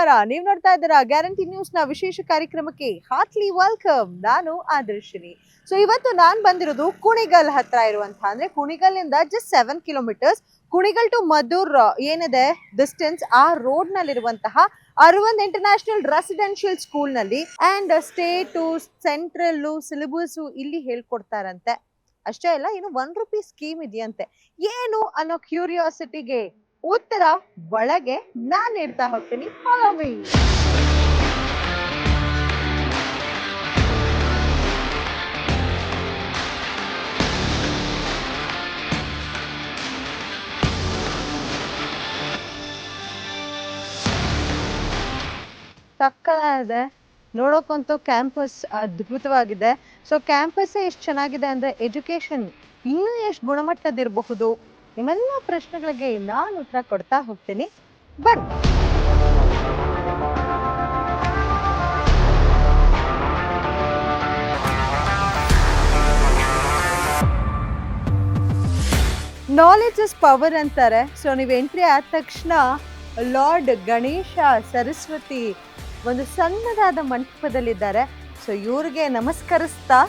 ನಮಸ್ಕಾರ. ನೀವು ನೋಡ್ತಾ ಇದ್ದೀರಾ ಗ್ಯಾರಂಟಿ ನ್ಯೂಸ್ ನ ವಿಶೇಷ ಕಾರ್ಯಕ್ರಮಕ್ಕೆ ಹಾರ್ಟ್ಲಿ ವೆಲ್ಕಮ್. ನಾನು ಆದರ್ಶಿನಿ. ಸೊ ಇವತ್ತು ನಾನು ಬಂದಿರೋದು ಕುಣಿಗಲ್ ಹತ್ರ ಇರುವಂತಹ, ಅಂದ್ರೆ ಕುಣಿಗಲ್ ಇಂದ just 7 kilometres Kunigal to Madhur ಏನಿದೆ ಡಿಸ್ಟೆನ್ಸ್, ಆ ರೋಡ್ ನಲ್ಲಿರುವಂತಹ ಅರವಿಂದ್ ಇಂಟರ್ನ್ಯಾಷನಲ್ ರೆಸಿಡೆನ್ಷಿಯಲ್ ಸ್ಕೂಲ್ ನಲ್ಲಿ ಅಂಡ್ ಸ್ಟೇಟು ಸೆಂಟ್ರಲ್ ಸಿಲೆಬಸ್ ಇಲ್ಲಿ ಹೇಳ್ಕೊಡ್ತಾರಂತೆ. ಅಷ್ಟೇ ಅಲ್ಲ, ಇನ್ನು ₹1 ಸ್ಕೀಮ್ ಇದೆಯಂತೆ. ಏನು ಅನ್ನೋ ಕ್ಯೂರಿಯಾಸಿಟಿಗೆ ಉತ್ತರ ಒಳಗೆ ನಾನು ಇರ್ತಾ ಹೋಗ್ತೀನಿ. Follow me. ಸಕ್ಕತ್ತಾಗಿದೆ ನೋಡೋಕ್ಕಂತೂ. ಕ್ಯಾಂಪಸ್ ಅದ್ಭುತವಾಗಿದೆ. ಸೊ ಕ್ಯಾಂಪಸ್ ಎಷ್ಟು ಚೆನ್ನಾಗಿದೆ ಅಂದ್ರೆ ಎಜುಕೇಶನ್ ಇನ್ನೂ ಎಷ್ಟು ಗುಣಮಟ್ಟದಿರಬಹುದು, ನಿಮ್ಮೆಲ್ಲ ಪ್ರಶ್ನೆಗಳಿಗೆ ನಾನು ಉತ್ತರ ಕೊಡ್ತಾ ಹೋಗ್ತೀನಿ. ಬನ್ನಿ. ನಾಲೆಜ್ ಇಸ್ ಪವರ್ ಅಂತಾರೆ. ಸೊ ನೀವು ಎಂಟ್ರಿ ಆದ ತಕ್ಷಣ ಲಾರ್ಡ್ ಗಣೇಶ ಸರಸ್ವತಿ ಒಂದು ಸಣ್ಣದಾದ ಮಂಟಪದಲ್ಲಿದ್ದಾರೆ. ಸೊ ಇವ್ರಿಗೆ ನಮಸ್ಕರಿಸ್ತಾ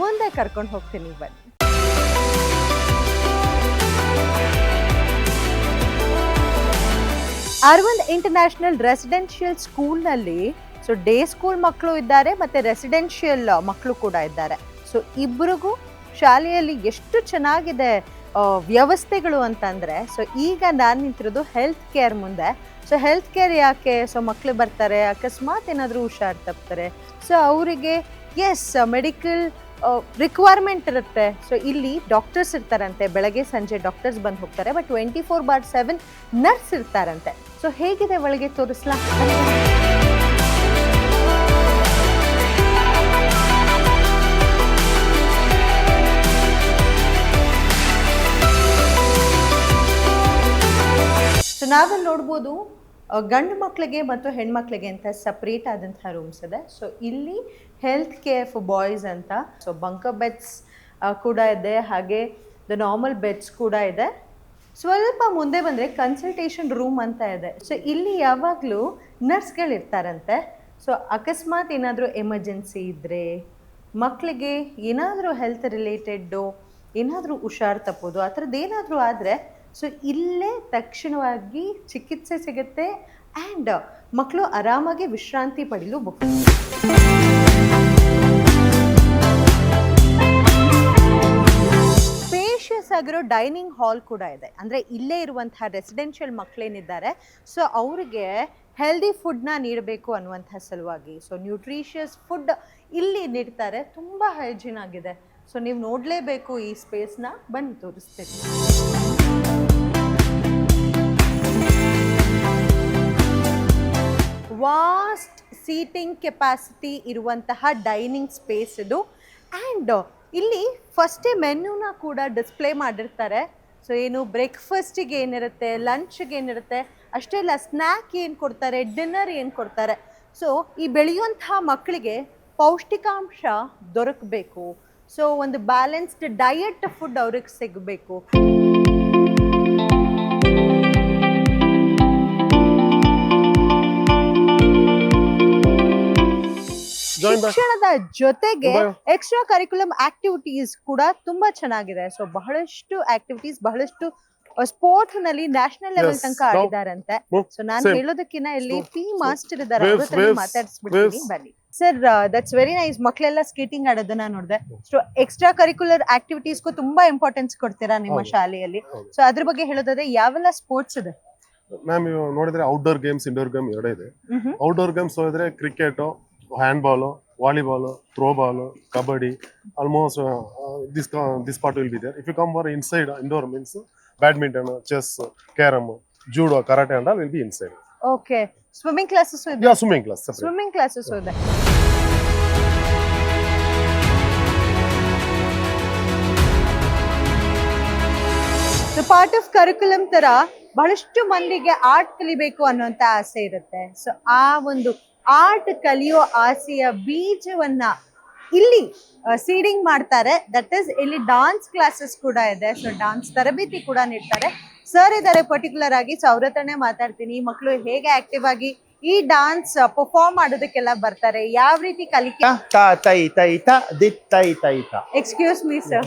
ಮುಂದೆ ಕರ್ಕೊಂಡು ಹೋಗ್ತೀನಿ. ಬನ್ನಿ. ಅರವಿಂದ್ ಇಂಟರ್ನ್ಯಾಷನಲ್ ರೆಸಿಡೆನ್ಷಿಯಲ್ ಸ್ಕೂಲ್ನಲ್ಲಿ ಸೊ ಡೇ ಸ್ಕೂಲ್ ಮಕ್ಕಳು ಇದ್ದಾರೆ ಮತ್ತೆ ರೆಸಿಡೆನ್ಷಿಯಲ್ ಮಕ್ಕಳು ಕೂಡ ಇದ್ದಾರೆ. ಸೊ ಇಬ್ಬರಿಗೂ ಶಾಲೆಯಲ್ಲಿ ಎಷ್ಟು ಚೆನ್ನಾಗಿದೆ ವ್ಯವಸ್ಥೆಗಳು ಅಂತಂದರೆ, ಸೊ ಈಗ ನಾನು ನಿಂತಿರೋದು ಹೆಲ್ತ್ ಕೇರ್ ಮುಂದೆ. ಸೊ ಹೆಲ್ತ್ ಕೇರ್ ಯಾಕೆ? ಸೊ ಮಕ್ಕಳು ಬರ್ತಾರೆ, ಅಕಸ್ಮಾತ್ ಏನಾದರೂ ಹುಷಾರು ತಪ್ತಾರೆ, ಸೊ ಅವರಿಗೆ ಮೆಡಿಕಲ್ ರಿಕ್ವೈರ್ಮೆಂಟ್ ಇರುತ್ತೆ. ಸೊ ಇಲ್ಲಿ ಡಾಕ್ಟರ್ಸ್ ಇರ್ತಾರಂತೆ, ಬೆಳಗ್ಗೆ ಸಂಜೆ ಡಾಕ್ಟರ್ಸ್ ಬಂದು ಹೋಗ್ತಾರೆ. But 24/7 nurse ಇರ್ತಾರಂತೆ. ಸೊ ಹೇಗಿದೆ ಒಳಗೆ ತೋರಿಸ್ಲಾ? ಸೊ ನಾವಲ್ಲಿ ನೋಡ್ಬೋದು ಗಂಡು ಮಕ್ಕಳಿಗೆ ಮತ್ತು ಹೆಣ್ಮಕ್ಳಿಗೆ ಅಂತ ಸಪ್ರೇಟ್ ಆದಂತಹ ರೂಮ್ಸ್ ಇದೆ. ಸೊ ಇಲ್ಲಿ ಹೆಲ್ತ್ ಕೇರ್ ಫಾರ್ ಬಾಯ್ಸ್ ಅಂತ, ಸೊ ಬಂಕರ್ ಬೆಡ್ಸ್ ಕೂಡ ಇದೆ, ಹಾಗೆ ದ ನಾರ್ಮಲ್ ಬೆಡ್ಸ್ ಕೂಡ ಇದೆ. ಸ್ವಲ್ಪ ಮುಂದೆ ಬಂದರೆ ಕನ್ಸಲ್ಟೇಷನ್ ರೂಮ್ ಅಂತ ಇದೆ. ಸೊ ಇಲ್ಲಿ ಯಾವಾಗಲೂ ನರ್ಸ್ಗಳಿರ್ತಾರಂತೆ. ಸೊ ಅಕಸ್ಮಾತ್ ಏನಾದರೂ ಎಮರ್ಜೆನ್ಸಿ ಇದ್ದರೆ, ಮಕ್ಕಳಿಗೆ ಏನಾದರೂ ಹೆಲ್ತ್ ರಿಲೇಟೆಡ್ಡು ಏನಾದರೂ ಹುಷಾರು ತಪ್ಪೋದು ಆ ಥರದ್ದು ಏನಾದರೂ ಆದರೆ ಸೊ ಇಲ್ಲೇ ತಕ್ಷಣವಾಗಿ ಚಿಕಿತ್ಸೆ ಸಿಗುತ್ತೆ ಆ್ಯಂಡ್ ಮಕ್ಕಳು ಆರಾಮಾಗಿ ವಿಶ್ರಾಂತಿ ಪಡೆಯಲೂಬಹುದು. ಸ್ಪೇಷಿಯಸ್ ಆಗಿರೋ ಡೈನಿಂಗ್ ಹಾಲ್ ಕೂಡ ಇದೆ. ಅಂದರೆ ಇಲ್ಲೇ ಇರುವಂತಹ ರೆಸಿಡೆನ್ಷಿಯಲ್ ಮಕ್ಕಳೇನಿದ್ದಾರೆ ಸೊ ಅವ್ರಿಗೆ ಹೆಲ್ದಿ ಫುಡ್ನ ನೀಡಬೇಕು ಅನ್ನುವಂಥ ಸಲುವಾಗಿ ಸೊ ನ್ಯೂಟ್ರಿಷಿಯಸ್ ಫುಡ್ ಇಲ್ಲಿ ನೀಡ್ತಾರೆ. ತುಂಬ ಹೈಜೀನ್ ಆಗಿದೆ. ಸೊ ನೀವು ನೋಡಲೇಬೇಕು ಈ ಸ್ಪೇಸ್ನ. ಬನ್ನಿ ತೋರಿಸ್ತೀನಿ. ವಾಸ್ಟ್ ಸೀಟಿಂಗ್ ಕೆಪಾಸಿಟಿ ಇರುವಂತಹ ಡೈನಿಂಗ್ ಸ್ಪೇಸ್ ಇದು. ಆ್ಯಂಡ್ ಇಲ್ಲಿ ಫಸ್ಟೇ ಮೆನ್ಯೂನ ಕೂಡ ಡಿಸ್ಪ್ಲೇ ಮಾಡಿರ್ತಾರೆ. ಸೊ ಏನು ಬ್ರೇಕ್ಫಾಸ್ಟಿಗೆ ಏನಿರುತ್ತೆ, ಲಂಚ್ಗೆ ಏನಿರುತ್ತೆ, ಅಷ್ಟೇ ಅಲ್ಲ ಸ್ನ್ಯಾಕ್ ಏನು ಕೊಡ್ತಾರೆ, ಡಿನ್ನರ್ ಏನು ಕೊಡ್ತಾರೆ. ಸೊ ಈ ಬೆಳೆಯುವಂತಹ ಮಕ್ಕಳಿಗೆ ಪೌಷ್ಟಿಕಾಂಶ ದೊರಕಬೇಕು. ಸೊ ಒಂದು ಬ್ಯಾಲೆನ್ಸ್ಡ್ ಡಯಟ್ ಫುಡ್ ಅವ್ರಿಗೆ ಸಿಗಬೇಕು. ಶಿಕ್ಷಣದ ಜೊತೆಗೆ ಎಕ್ಸ್ಟ್ರಾ ಕರಿಕ್ಯುಲಮ್ ಆಕ್ಟಿವಿಟೀಸ್ ಕೂಡ ತುಂಬಾ ಚೆನ್ನಾಗಿದೆ. ಸೊ ಬಹಳಷ್ಟು ಆಕ್ಟಿವಿಟೀಸ್, ಬಹಳಷ್ಟು ಸ್ಪೋರ್ಟ್ಸ್ ನಲ್ಲಿ ನ್ಯಾಷನಲ್ ಲೆವೆಲ್ ತನಕ ಆಡಿದಾರಂತೆ. ಸೊ ನಾನು ಹೇಳೋದಕ್ಕಿಂತ ಇಲ್ಲಿ ಪಿ ಮಾಸ್ಟರ್ ಇದ್ದಾರೆ, ಅವ್ರ ಹತ್ರ ಮಾತಾಡಿಸ್ಬಿಡ್ತೀನಿ. ಬನ್ನಿ ಸರ್. That's very nice. ಮಕ್ಕಳೆಲ್ಲ ಸ್ಕೇಟಿಂಗ್ ಆಡೋದನ್ನ ನೋಡಿದೆ. ಸೊ ಎಕ್ಸ್ಟ್ರಾ ಕರಿಕ್ಯುಲರ್ ಆಕ್ಟಿವಿಟೀಸ್ಗೂ ತುಂಬಾ ಇಂಪಾರ್ಟೆನ್ಸ್ ಕೊಡ್ತೀರಾ ನಿಮ್ಮ ಶಾಲೆಯಲ್ಲಿ. ಸೊ ಅದ್ರ ಬಗ್ಗೆ ಹೇಳೋದಾದ್ರೆ ಯಾವೆಲ್ಲ ಸ್ಪೋರ್ಟ್ಸ್ ಇದೆ? ಮ್ಯಾಮ್ ನೋಡಿದ್ರೆ ಔಟ್ಡೋರ್ ಗೇಮ್ಸ್, ಇಂಡೋರ್ ಗೇಮ್ ಎರಡೇ ಇದೆ. ಔಟ್ಡೋರ್ ಗೇಮ್ಸ್ ಹೋದ್ರೆ cricket, handball, volleyball, throwball, kabaddi, almost this part will be there. If you come for inside indoor means badminton, chess, carom, judo, karate and all will be inside. Okay. Swimming classes ಇದೆ? Yeah, swimming class separate. Swimming classes ಇದೆ. So part of curriculum ತರ ಬಹಳಷ್ಟು ಮಂದಿಗೆ art ಕಲಿಬೇಕು ಅನ್ನುವಂತ ಆಸೆ ಇರುತ್ತೆ. So ಆ ಒಂದು ಆರ್ಟ್ ಕಲಿಯೋ ಆಸೆಯ ಬೀಜವನ್ನ ಇಲ್ಲಿ ಸೀಡಿಂಗ್ ಮಾಡ್ತಾರೆ. ದಟ್ ಇಸ್ ಇಲ್ಲಿ ಡಾನ್ಸ್ ಕ್ಲಾಸಸ್ ಕೂಡ ಇದೆ. ಸೊ ಡಾನ್ಸ್ ತರಬೇತಿ ಕೂಡ ನೀಡ್ತಾರೆ. ಸರ್ ಇದ್ದಾರೆ ಪರ್ಟಿಕ್ಯುಲರ್ ಆಗಿ. ಸೊ ಅವ್ರ ಹತ್ರನೇ ಮಾತಾಡ್ತೀನಿ. ಮಕ್ಕಳು ಹೇಗೆ ಆಕ್ಟಿವ್ ಆಗಿ ಈ ಡಾನ್ಸ್ ಪರ್ಫಾರ್ಮ್ ಮಾಡೋದಕ್ಕೆಲ್ಲ ಬರ್ತಾರೆ. ಯಾವ ರೀತಿ ಕಲಿಕೆ? ತ ತೈ ತೈ ತ ದಿತ್ ತೈ ತೈ ತ. Excuse me sir.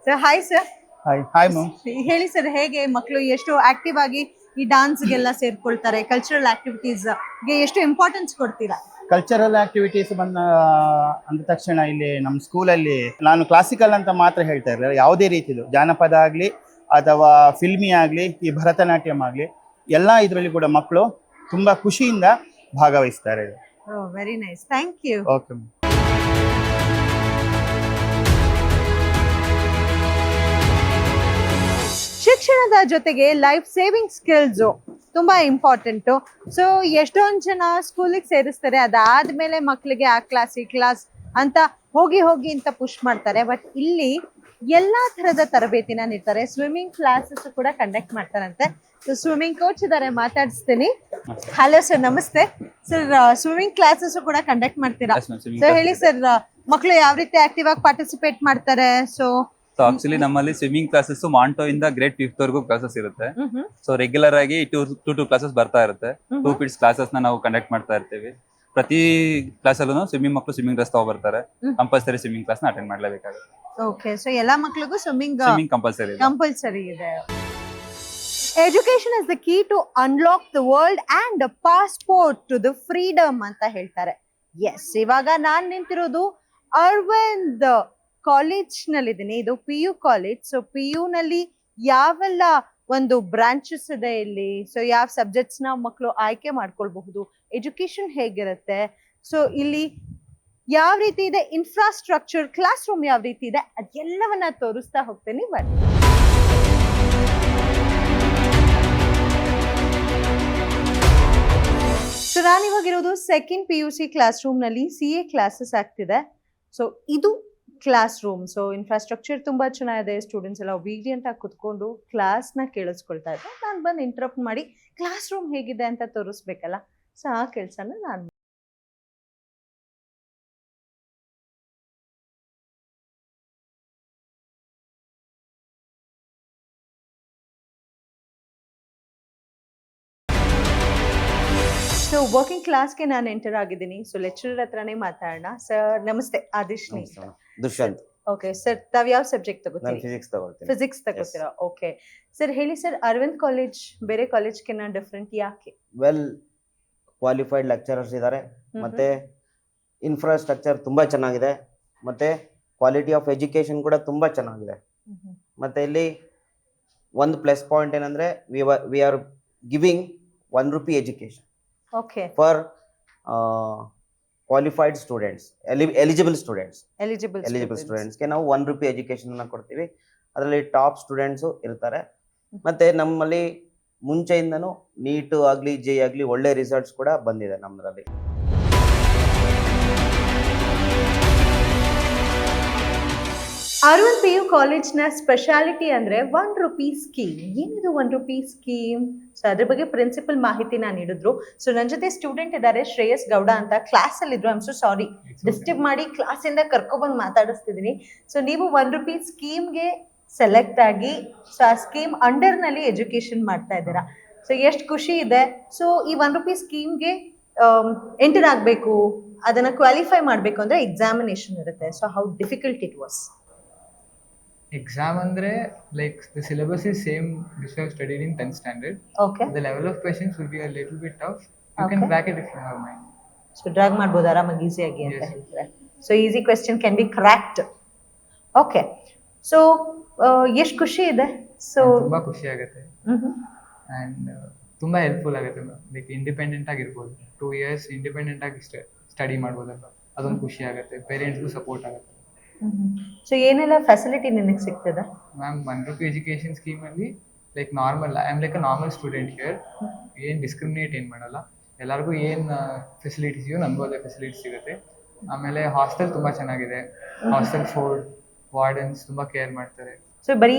Sir hi sir. Hi hi ma'am. ಹೇಳಿ ಸರ್, ಹೇಗೆ ಮಕ್ಕಳು ಎಷ್ಟು ಆಕ್ಟಿವ್ ಆಗಿ ಈ ಡಾನ್ಸ್ಗೆಲ್ಲ ಸೇರ್ಕೊಳ್ತಾರೆ? ಕಲ್ಚರಲ್ ಆಕ್ಟಿವಿಟೀಸ್ಗೆ ಎಷ್ಟು ಇಂಪಾರ್ಟೆನ್ಸ್ ಕೊಡ್ತೀರಾ? ಕಲ್ಚರಲ್ ಆಕ್ಟಿವಿಟೀಸ್ ಅಂದ ತಕ್ಷಣ ಇಲ್ಲಿ ನಮ್ಮ ಸ್ಕೂಲಲ್ಲಿ ನಾನು ಕ್ಲಾಸಿಕಲ್ ಅಂತ ಮಾತ್ರ ಹೇಳ್ತಾ ಇರಲಿಲ್ಲ. ಯಾವುದೇ ರೀತಿದು ಜಾನಪದ ಆಗಲಿ ಅಥವಾ ಫಿಲ್ಮಿ ಆಗಲಿ ಈ ಭರತನಾಟ್ಯಂ ಆಗಲಿ ಎಲ್ಲ ಇದರಲ್ಲಿ ಕೂಡ ಮಕ್ಕಳು ತುಂಬ ಖುಷಿಯಿಂದ ಭಾಗವಹಿಸ್ತಾರೆ. Very nice, thank you. Okay. ಶಿಕ್ಷಣದ ಜೊತೆಗೆ ಲೈಫ್ ಸೇವಿಂಗ್ ಸ್ಕಿಲ್ಸ್ ತುಂಬಾ ಇಂಪಾರ್ಟೆಂಟು. ಸೊ ಎಷ್ಟೊಂದು ಜನ ಸ್ಕೂಲಿಗೆ ಸೇರಿಸ್ತಾರೆ, ಅದಾದ್ಮೇಲೆ ಮಕ್ಕಳಿಗೆ ಆ ಕ್ಲಾಸ್ ಈ ಕ್ಲಾಸ್ ಅಂತ ಹೋಗಿ ಅಂತ ಪುಷ್ ಮಾಡ್ತಾರೆ. ಬಟ್ ಇಲ್ಲಿ ಎಲ್ಲಾ ತರದ ತರಬೇತಿನ ನೀಡ್ತಾರೆ. ಸ್ವಿಮ್ಮಿಂಗ್ ಕ್ಲಾಸಸ್ ಕೂಡ ಕಂಡಕ್ಟ್ ಮಾಡ್ತಾರಂತೆ. ಸೊ ಸ್ವಿಮ್ಮಿಂಗ್ ಕೋಚ್ ಇದಾರೆ, ಮಾತಾಡಿಸ್ತೀನಿ. ಹಲೋ ಸರ್, ನಮಸ್ತೆ ಸರ್. ಸ್ವಿಮ್ಮಿಂಗ್ ಕ್ಲಾಸಸ್ ಕೂಡ ಕಂಡಕ್ಟ್ ಮಾಡ್ತೀರಾ? ಸೊ ಹೇಳಿ ಸರ್, ಮಕ್ಕಳು ಯಾವ ರೀತಿ ಆಕ್ಟಿವ್ ಆಗಿ ಪಾರ್ಟಿಸಿಪೇಟ್ ಮಾಡ್ತಾರೆ? ಸೊ ಆಕ್ಚುಲಿ ನಮ್ಮಲ್ಲಿ ಸ್ವಿಮ್ಮಿಂಗ್ ಕ್ಲಾಸಸ್ ಮಾಂಟೋ ಇಂದ ಗ್ರೇಡ್ 5th ವರೆಗೂ ಕ್ಲಾಸಸ್ ಇರುತ್ತೆ. ಸೊ ರೆಗ್ಯುಲರ್ ಆಗಿ ಟೂ ಕ್ಲಾಸಸ್ ಬರ್ತಾ ಇರುತ್ತೆ. 2 ಪೀರಿಯಡ್ಸ್ ಕ್ಲಾಸಸ್ ನಾವು ಕಂಡಕ್ಟ್ ಮಾಡ್ತಾ ಇರ್ತೀವಿ. ಪ್ರತಿ ಕ್ಲಾಸ್ ಅಲ್ಲೂ ಮಕ್ಕಳು ಸ್ವಿಮ್ಮಿಂಗ್ ಡ್ರೆಸ್ ತಗೋ ಬರ್ತಾರೆ. ಕಂಪಲ್ಸರಿ ಸ್ವಿಮ್ಮಿಂಗ್ ಕ್ಲಾಸ್ ನ ಅಟೆಂಡ್ ಮಾಡ್ಲೇಬೇಕಾಗುತ್ತೆ. ಓಕೆ, ಸೊ ಎಲ್ಲಾ ಮಕ್ಕಳಿಗೂ ಸ್ವಿಮ್ಮಿಂಗ್ ಕಂಪಲ್ಸರಿ ಇದೆ. Education is the key to unlock the world and passport to the freedom ಅಂತ ಹೇಳ್ತಾರೆ. ಎಸ್, ಇವಾಗ ನಾನ್ ನಿಂತಿರೋದು ಅರವಿಂದ್ ಕಾಲೇಜ್ ನಲ್ಲಿ ಇದ್ದೀನಿ. ಇದು PU ಕಾಲೇಜ್. ಸೊ PU ನಲ್ಲಿ ಯಾವೆಲ್ಲ ಒಂದು ಬ್ರಾಂಚಸ್ ಇದೆ ಇಲ್ಲಿ, ಸೊ ಯಾವ ಸಬ್ಜೆಕ್ಟ್ಸ್ ನ ಮಕ್ಕಳು ಆಯ್ಕೆ ಮಾಡ್ಕೊಳ್ಬಹುದು, ಎಜುಕೇಶನ್ ಹೇಗಿರುತ್ತೆ, ಸೊ ಇಲ್ಲಿ ಯಾವ ರೀತಿ ಇದೆ, ಇನ್ಫ್ರಾಸ್ಟ್ರಕ್ಚರ್, ಕ್ಲಾಸ್ ರೂಮ್ ಯಾವ ರೀತಿ ಇದೆ, ಅದೆಲ್ಲವನ್ನ ತೋರಿಸ್ತಾ ಹೋಗ್ತೇನೆ. ಬನ್ನಿ. ಸೊ ನಾನಿವಾಗಿರೋದು 2nd PUC ಕ್ಲಾಸ್ ರೂಮ್ ನಲ್ಲಿ CA ಕ್ಲಾಸಸ್ ಆಗ್ತಿದೆ. ಸೊ ಇದು ಕ್ಲಾಸ್ ರೂಮ್. ಸೊ ಇನ್ಫ್ರಾಸ್ಟ್ರಕ್ಚರ್ ತುಂಬಾ ಚೆನ್ನಾಗಿದೆ. ಸ್ಟೂಡೆಂಟ್ಸ್ ಎಲ್ಲ ಒಬಿಡಿಯಂಟ್ ಆಗಿ ಕುತ್ಕೊಂಡು ಕ್ಲಾಸ್ ನ ಕೇಳಿಸ್ಕೊಳ್ತಾ ಇದ್ದಾರೆ. ನಾನು ಬಂದು ಇಂಟರಪ್ಟ್ ಮಾಡಿ ಕ್ಲಾಸ್ ರೂಮ್ ಹೇಗಿದೆ ಅಂತ ತೋರಿಸ್ಬೇಕಲ್ಲ. ಸೊ ಆ ಕೆಲಸನ ನಾನು ಸೊ ವರ್ಕಿಂಗ್ ಕ್ಲಾಸ್ಗೆ ನಾನು ಎಂಟರ್ ಆಗಿದ್ದೀನಿ. ಸೊ ಲೆಕ್ಚರರ್ ಹತ್ರನೇ ಮಾತಾಡೋಣ. ಸರ್ ನಮಸ್ತೆ, ಆದಿಶ್ನಿ. ದುಷ್ಯಂತ್. ಓಕೆ ಸರ್, ತಾವ್ ಯಾವ ಸಬ್ಜೆಕ್ಟ್ ನಾನು ತಗೋತೀರಿ? ಫಿಸಿಕ್ಸ್ ತಗೊಳ್ತೀನಿ. ಫಿಸಿಕ್ಸ್ ತಗೋತೀರಾ? ಓಕೆ ಸರ್, ಹೇಳಿ ಸರ್, ಅರವಿಂದ್ ಕಾಲೇಜ್ ಬೇರೆ ಕಾಲೇಜ್ಗೆ ಡಿಫ್ರೆಂಟ್ ಯಾಕೆ? ವೆಲ್ ಕ್ವಾಲಿಫೈಡ್ ಲೆಕ್ಚರರ್ಸ್ ಇದ್ದಾರೆ, ಮತ್ತೆ ಇನ್ಫ್ರಾಸ್ಟ್ರಕ್ಚರ್ ತುಂಬಾ ಚೆನ್ನಾಗಿದೆ, ಮತ್ತೆ ಕ್ವಾಲಿಟಿ ಆಫ್ ಎಜುಕೇಶನ್ ಕೂಡ ತುಂಬಾ ಚೆನ್ನಾಗಿದೆ. ಮತ್ತೆ ಇಲ್ಲಿ ಒಂದು ಪ್ಲಸ್ ಪಾಯಿಂಟ್ ಏನಂದ್ರೆ we are giving ₹1 education okay for qualified students, eligible ಸ್ಟೂಡೆಂಟ್ಸ್ಗೆ ನಾವು ₹1 ಎಜುಕೇಶನ್ ಅನ್ನ ಕೊಡ್ತೀವಿ. ಅದರಲ್ಲಿ ಟಾಪ್ ಸ್ಟೂಡೆಂಟ್ಸು ಇರ್ತಾರೆ. ಮತ್ತೆ ನಮ್ಮಲ್ಲಿ ಮುಂಚೆಯಿಂದನೂ ನೀಟ್ ಆಗಲಿ JEE ಆಗಲಿ ಒಳ್ಳೆ ರಿಸಲ್ಟ್ಸ್ ಕೂಡ ಬಂದಿದೆ ನಮ್ಮದ್ರಲ್ಲಿ. ಅರವಿಂದ್ PU ಕಾಲೇಜ್ನ ಸ್ಪೆಷಾಲಿಟಿ ಅಂದ್ರೆ ₹1 ಸ್ಕೀಮ್. ಏನಿದು ₹1 ಸ್ಕೀಮ್? ಸೊ ಅದ್ರ ಬಗ್ಗೆ ಪ್ರಿನ್ಸಿಪಲ್ ಮಾಹಿತಿನ ನೀಡಿದ್ರು. ಸೊ ನನ್ನ ಜೊತೆ ಸ್ಟೂಡೆಂಟ್ ಇದ್ದಾರೆ, ಶ್ರೇಯಸ್ ಗೌಡ ಅಂತ. ಕ್ಲಾಸ್ ಅಲ್ಲಿ ಇದ್ರು. I am so sorry, disturb ಮಾಡಿ ಕ್ಲಾಸಿಂದ ಕರ್ಕೊಬಂದು ಮಾತಾಡಿಸ್ತಿದ್ದೀನಿ. ಸೊ ನೀವು ₹1 ಸ್ಕೀಮ್ಗೆ ಸೆಲೆಕ್ಟ್ ಆಗಿ, ಸೊ ಆ ಸ್ಕೀಮ್ ಅಂಡರ್ ನಲ್ಲಿ ಎಜುಕೇಶನ್ ಮಾಡ್ತಾ ಇದ್ದೀರಾ. ಸೊ ಎಷ್ಟು ಖುಷಿ ಇದೆ. ಸೊ ಈ ₹1 ಸ್ಕೀಮ್ಗೆ ಎಂಟರ್ ಆಗಬೇಕು, ಅದನ್ನ ಕ್ವಾಲಿಫೈ ಮಾಡಬೇಕು ಅಂದ್ರೆ ಎಕ್ಸಾಮಿನೇಷನ್ ಇರುತ್ತೆ. So how difficult it was? Exam andre like the syllabus is same which I have studied in 10th standard. Okay. The level of questions will be a little bit tough. You Okay. can crack it if you have mind. So drag ಮಾಡ್ಬೋದು ಆರಾಮಾಗಿ ಈಸಿಯಾಗಿ ಅಂತ Yes. ಹೇಳ್ತಾರೆ. So easy question can be cracked. Okay, so ಎಷ್ಟು ಖುಷಿ ಇದೆ. So ತುಂಬಾ ಖುಷಿ ಆಗುತ್ತೆ and ತುಂಬಾ ಹೆಲ್ಪ್ಫುಲ್ ಆಗುತ್ತೆ. ಲೈಕ್ ಇಂಡಿಪೆಂಡೆಂಟ್ ಆಗಿರ್ಬೋದು. 2 years ಇಂಡಿಪೆಂಡೆಂಟ್ ಆಗಿ ಸ್ಟಡಿ ಮಾಡ್ಬೋದಲ್ಲ, ಅದೊಂದು ಖುಷಿ ಆಗುತ್ತೆ. ಪೇರೆಂಟ್ಸ್ಗೂ ಸಪೋರ್ಟ್ ಆಗುತ್ತೆ. ಸೊ ಏನೆಲ್ಲ ಫೆಸಿಲಿಟಿ ನಿನಗೆ ಸಿಗ್ತದೆ? ಮ್ಯಾಮ್ ₹1 ಎಜುಕೇಶನ್ ಸ್ಕೀಮ್ ಅಲ್ಲಿ like normal I am like a normal student here. ಏನು ಡಿಸ್ಕ್ರಿಮಿನೇಟ್ ಏನು ಮಾಡಲ್ಲ, ಎಲ್ಲರಿಗೂ ಏನು ಫೆಸಿಲಿಟೀಸ್ ಇದೆಯೋ ನನಗೂ ಅದೇ ಫೆಸಿಲಿಟೀಸ್ ಸಿಗುತ್ತೆ. ಆಮೇಲೆ ಹಾಸ್ಟೆಲ್ ತುಂಬ ಚೆನ್ನಾಗಿದೆ. ಹಾಸ್ಟೆಲ್ ಫುಡ್, ವಾರ್ಡನ್ಸ್ ತುಂಬ ಕೇರ್ ಮಾಡ್ತಾರೆ. ಸೊ ಬರೀ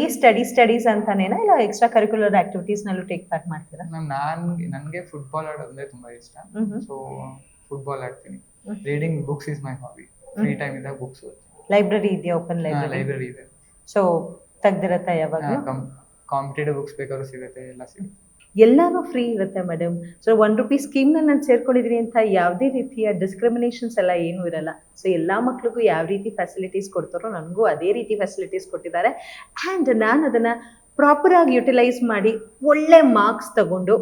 ಸ್ಟಡೀಸ್ ಅಂತಾನೇನಾ, ಇಲ್ಲ ಎಕ್ಸ್ಟ್ರಾ ಕರಿಕ್ಯುಲರ್ ಆಕ್ಟಿವಿಟೀಸ್ ನಲ್ಲೂ ಟೇಕ್ ಪಾರ್ಟ್ ಮಾಡ್ತೀರಾ? ಮ್ಯಾಮ್ ನನಗೆ ಫುಟ್ಬಾಲ್ ಆಡೋದಂದ್ರೆ ತುಂಬ ಇಷ್ಟ. ಸೊ ಫುಟ್ಬಾಲ್ ಆಡ್ತೀನಿ. Reading books is my hobby. Free time ಇದ್ದಾಗ ಬುಕ್ಸ್ ಓದ್ತೀನಿ. ಲೈಬ್ರರಿ ಇದೆಯಾ? ಓಪನ್ ಲೈಬ್ರರಿ ಇದೆ. ಸೊ ತೆಗ್ದಿರತ್ತಾ ಯಾವಾಗ? ಕಾಂಪಿಟೇಟಿವ್ ಬುಕ್ಸ್ ಬೇಕಾದ್ರೂ ಸಿಗುತ್ತೆ, ಎಲ್ಲ ಸಿಗುತ್ತೆ. ಎಲ್ಲಾನು ಫ್ರೀ ಇರುತ್ತೆ ಮೇಡಮ್. ಸೊ ₹1 ಸ್ಕೀಮ್ನ ನಾನು ಸೇರ್ಕೊಂಡಿದ್ದೀನಿ ಅಂತ ಯಾವುದೇ ರೀತಿಯ ಡಿಸ್ಕ್ರಿಮಿನೇಷನ್ಸ್ ಎಲ್ಲ ಏನೂ ಇರಲ್ಲ. ಸೊ ಎಲ್ಲ ಮಕ್ಳಿಗೂ ಯಾವ ರೀತಿ ಫೆಸಿಲಿಟೀಸ್ ಕೊಡ್ತಾರೋ ನನಗೂ ಅದೇ ರೀತಿ ಫೆಸಿಲಿಟೀಸ್ ಕೊಟ್ಟಿದ್ದಾರೆ. ಆ್ಯಂಡ್ ನಾನು ಅದನ್ನು ಪ್ರಾಪರಾಗಿ ಯುಟಿಲೈಸ್ ಮಾಡಿ ಒಳ್ಳೆ ಮಾರ್ಕ್ಸ್ ತಗೊಂಡು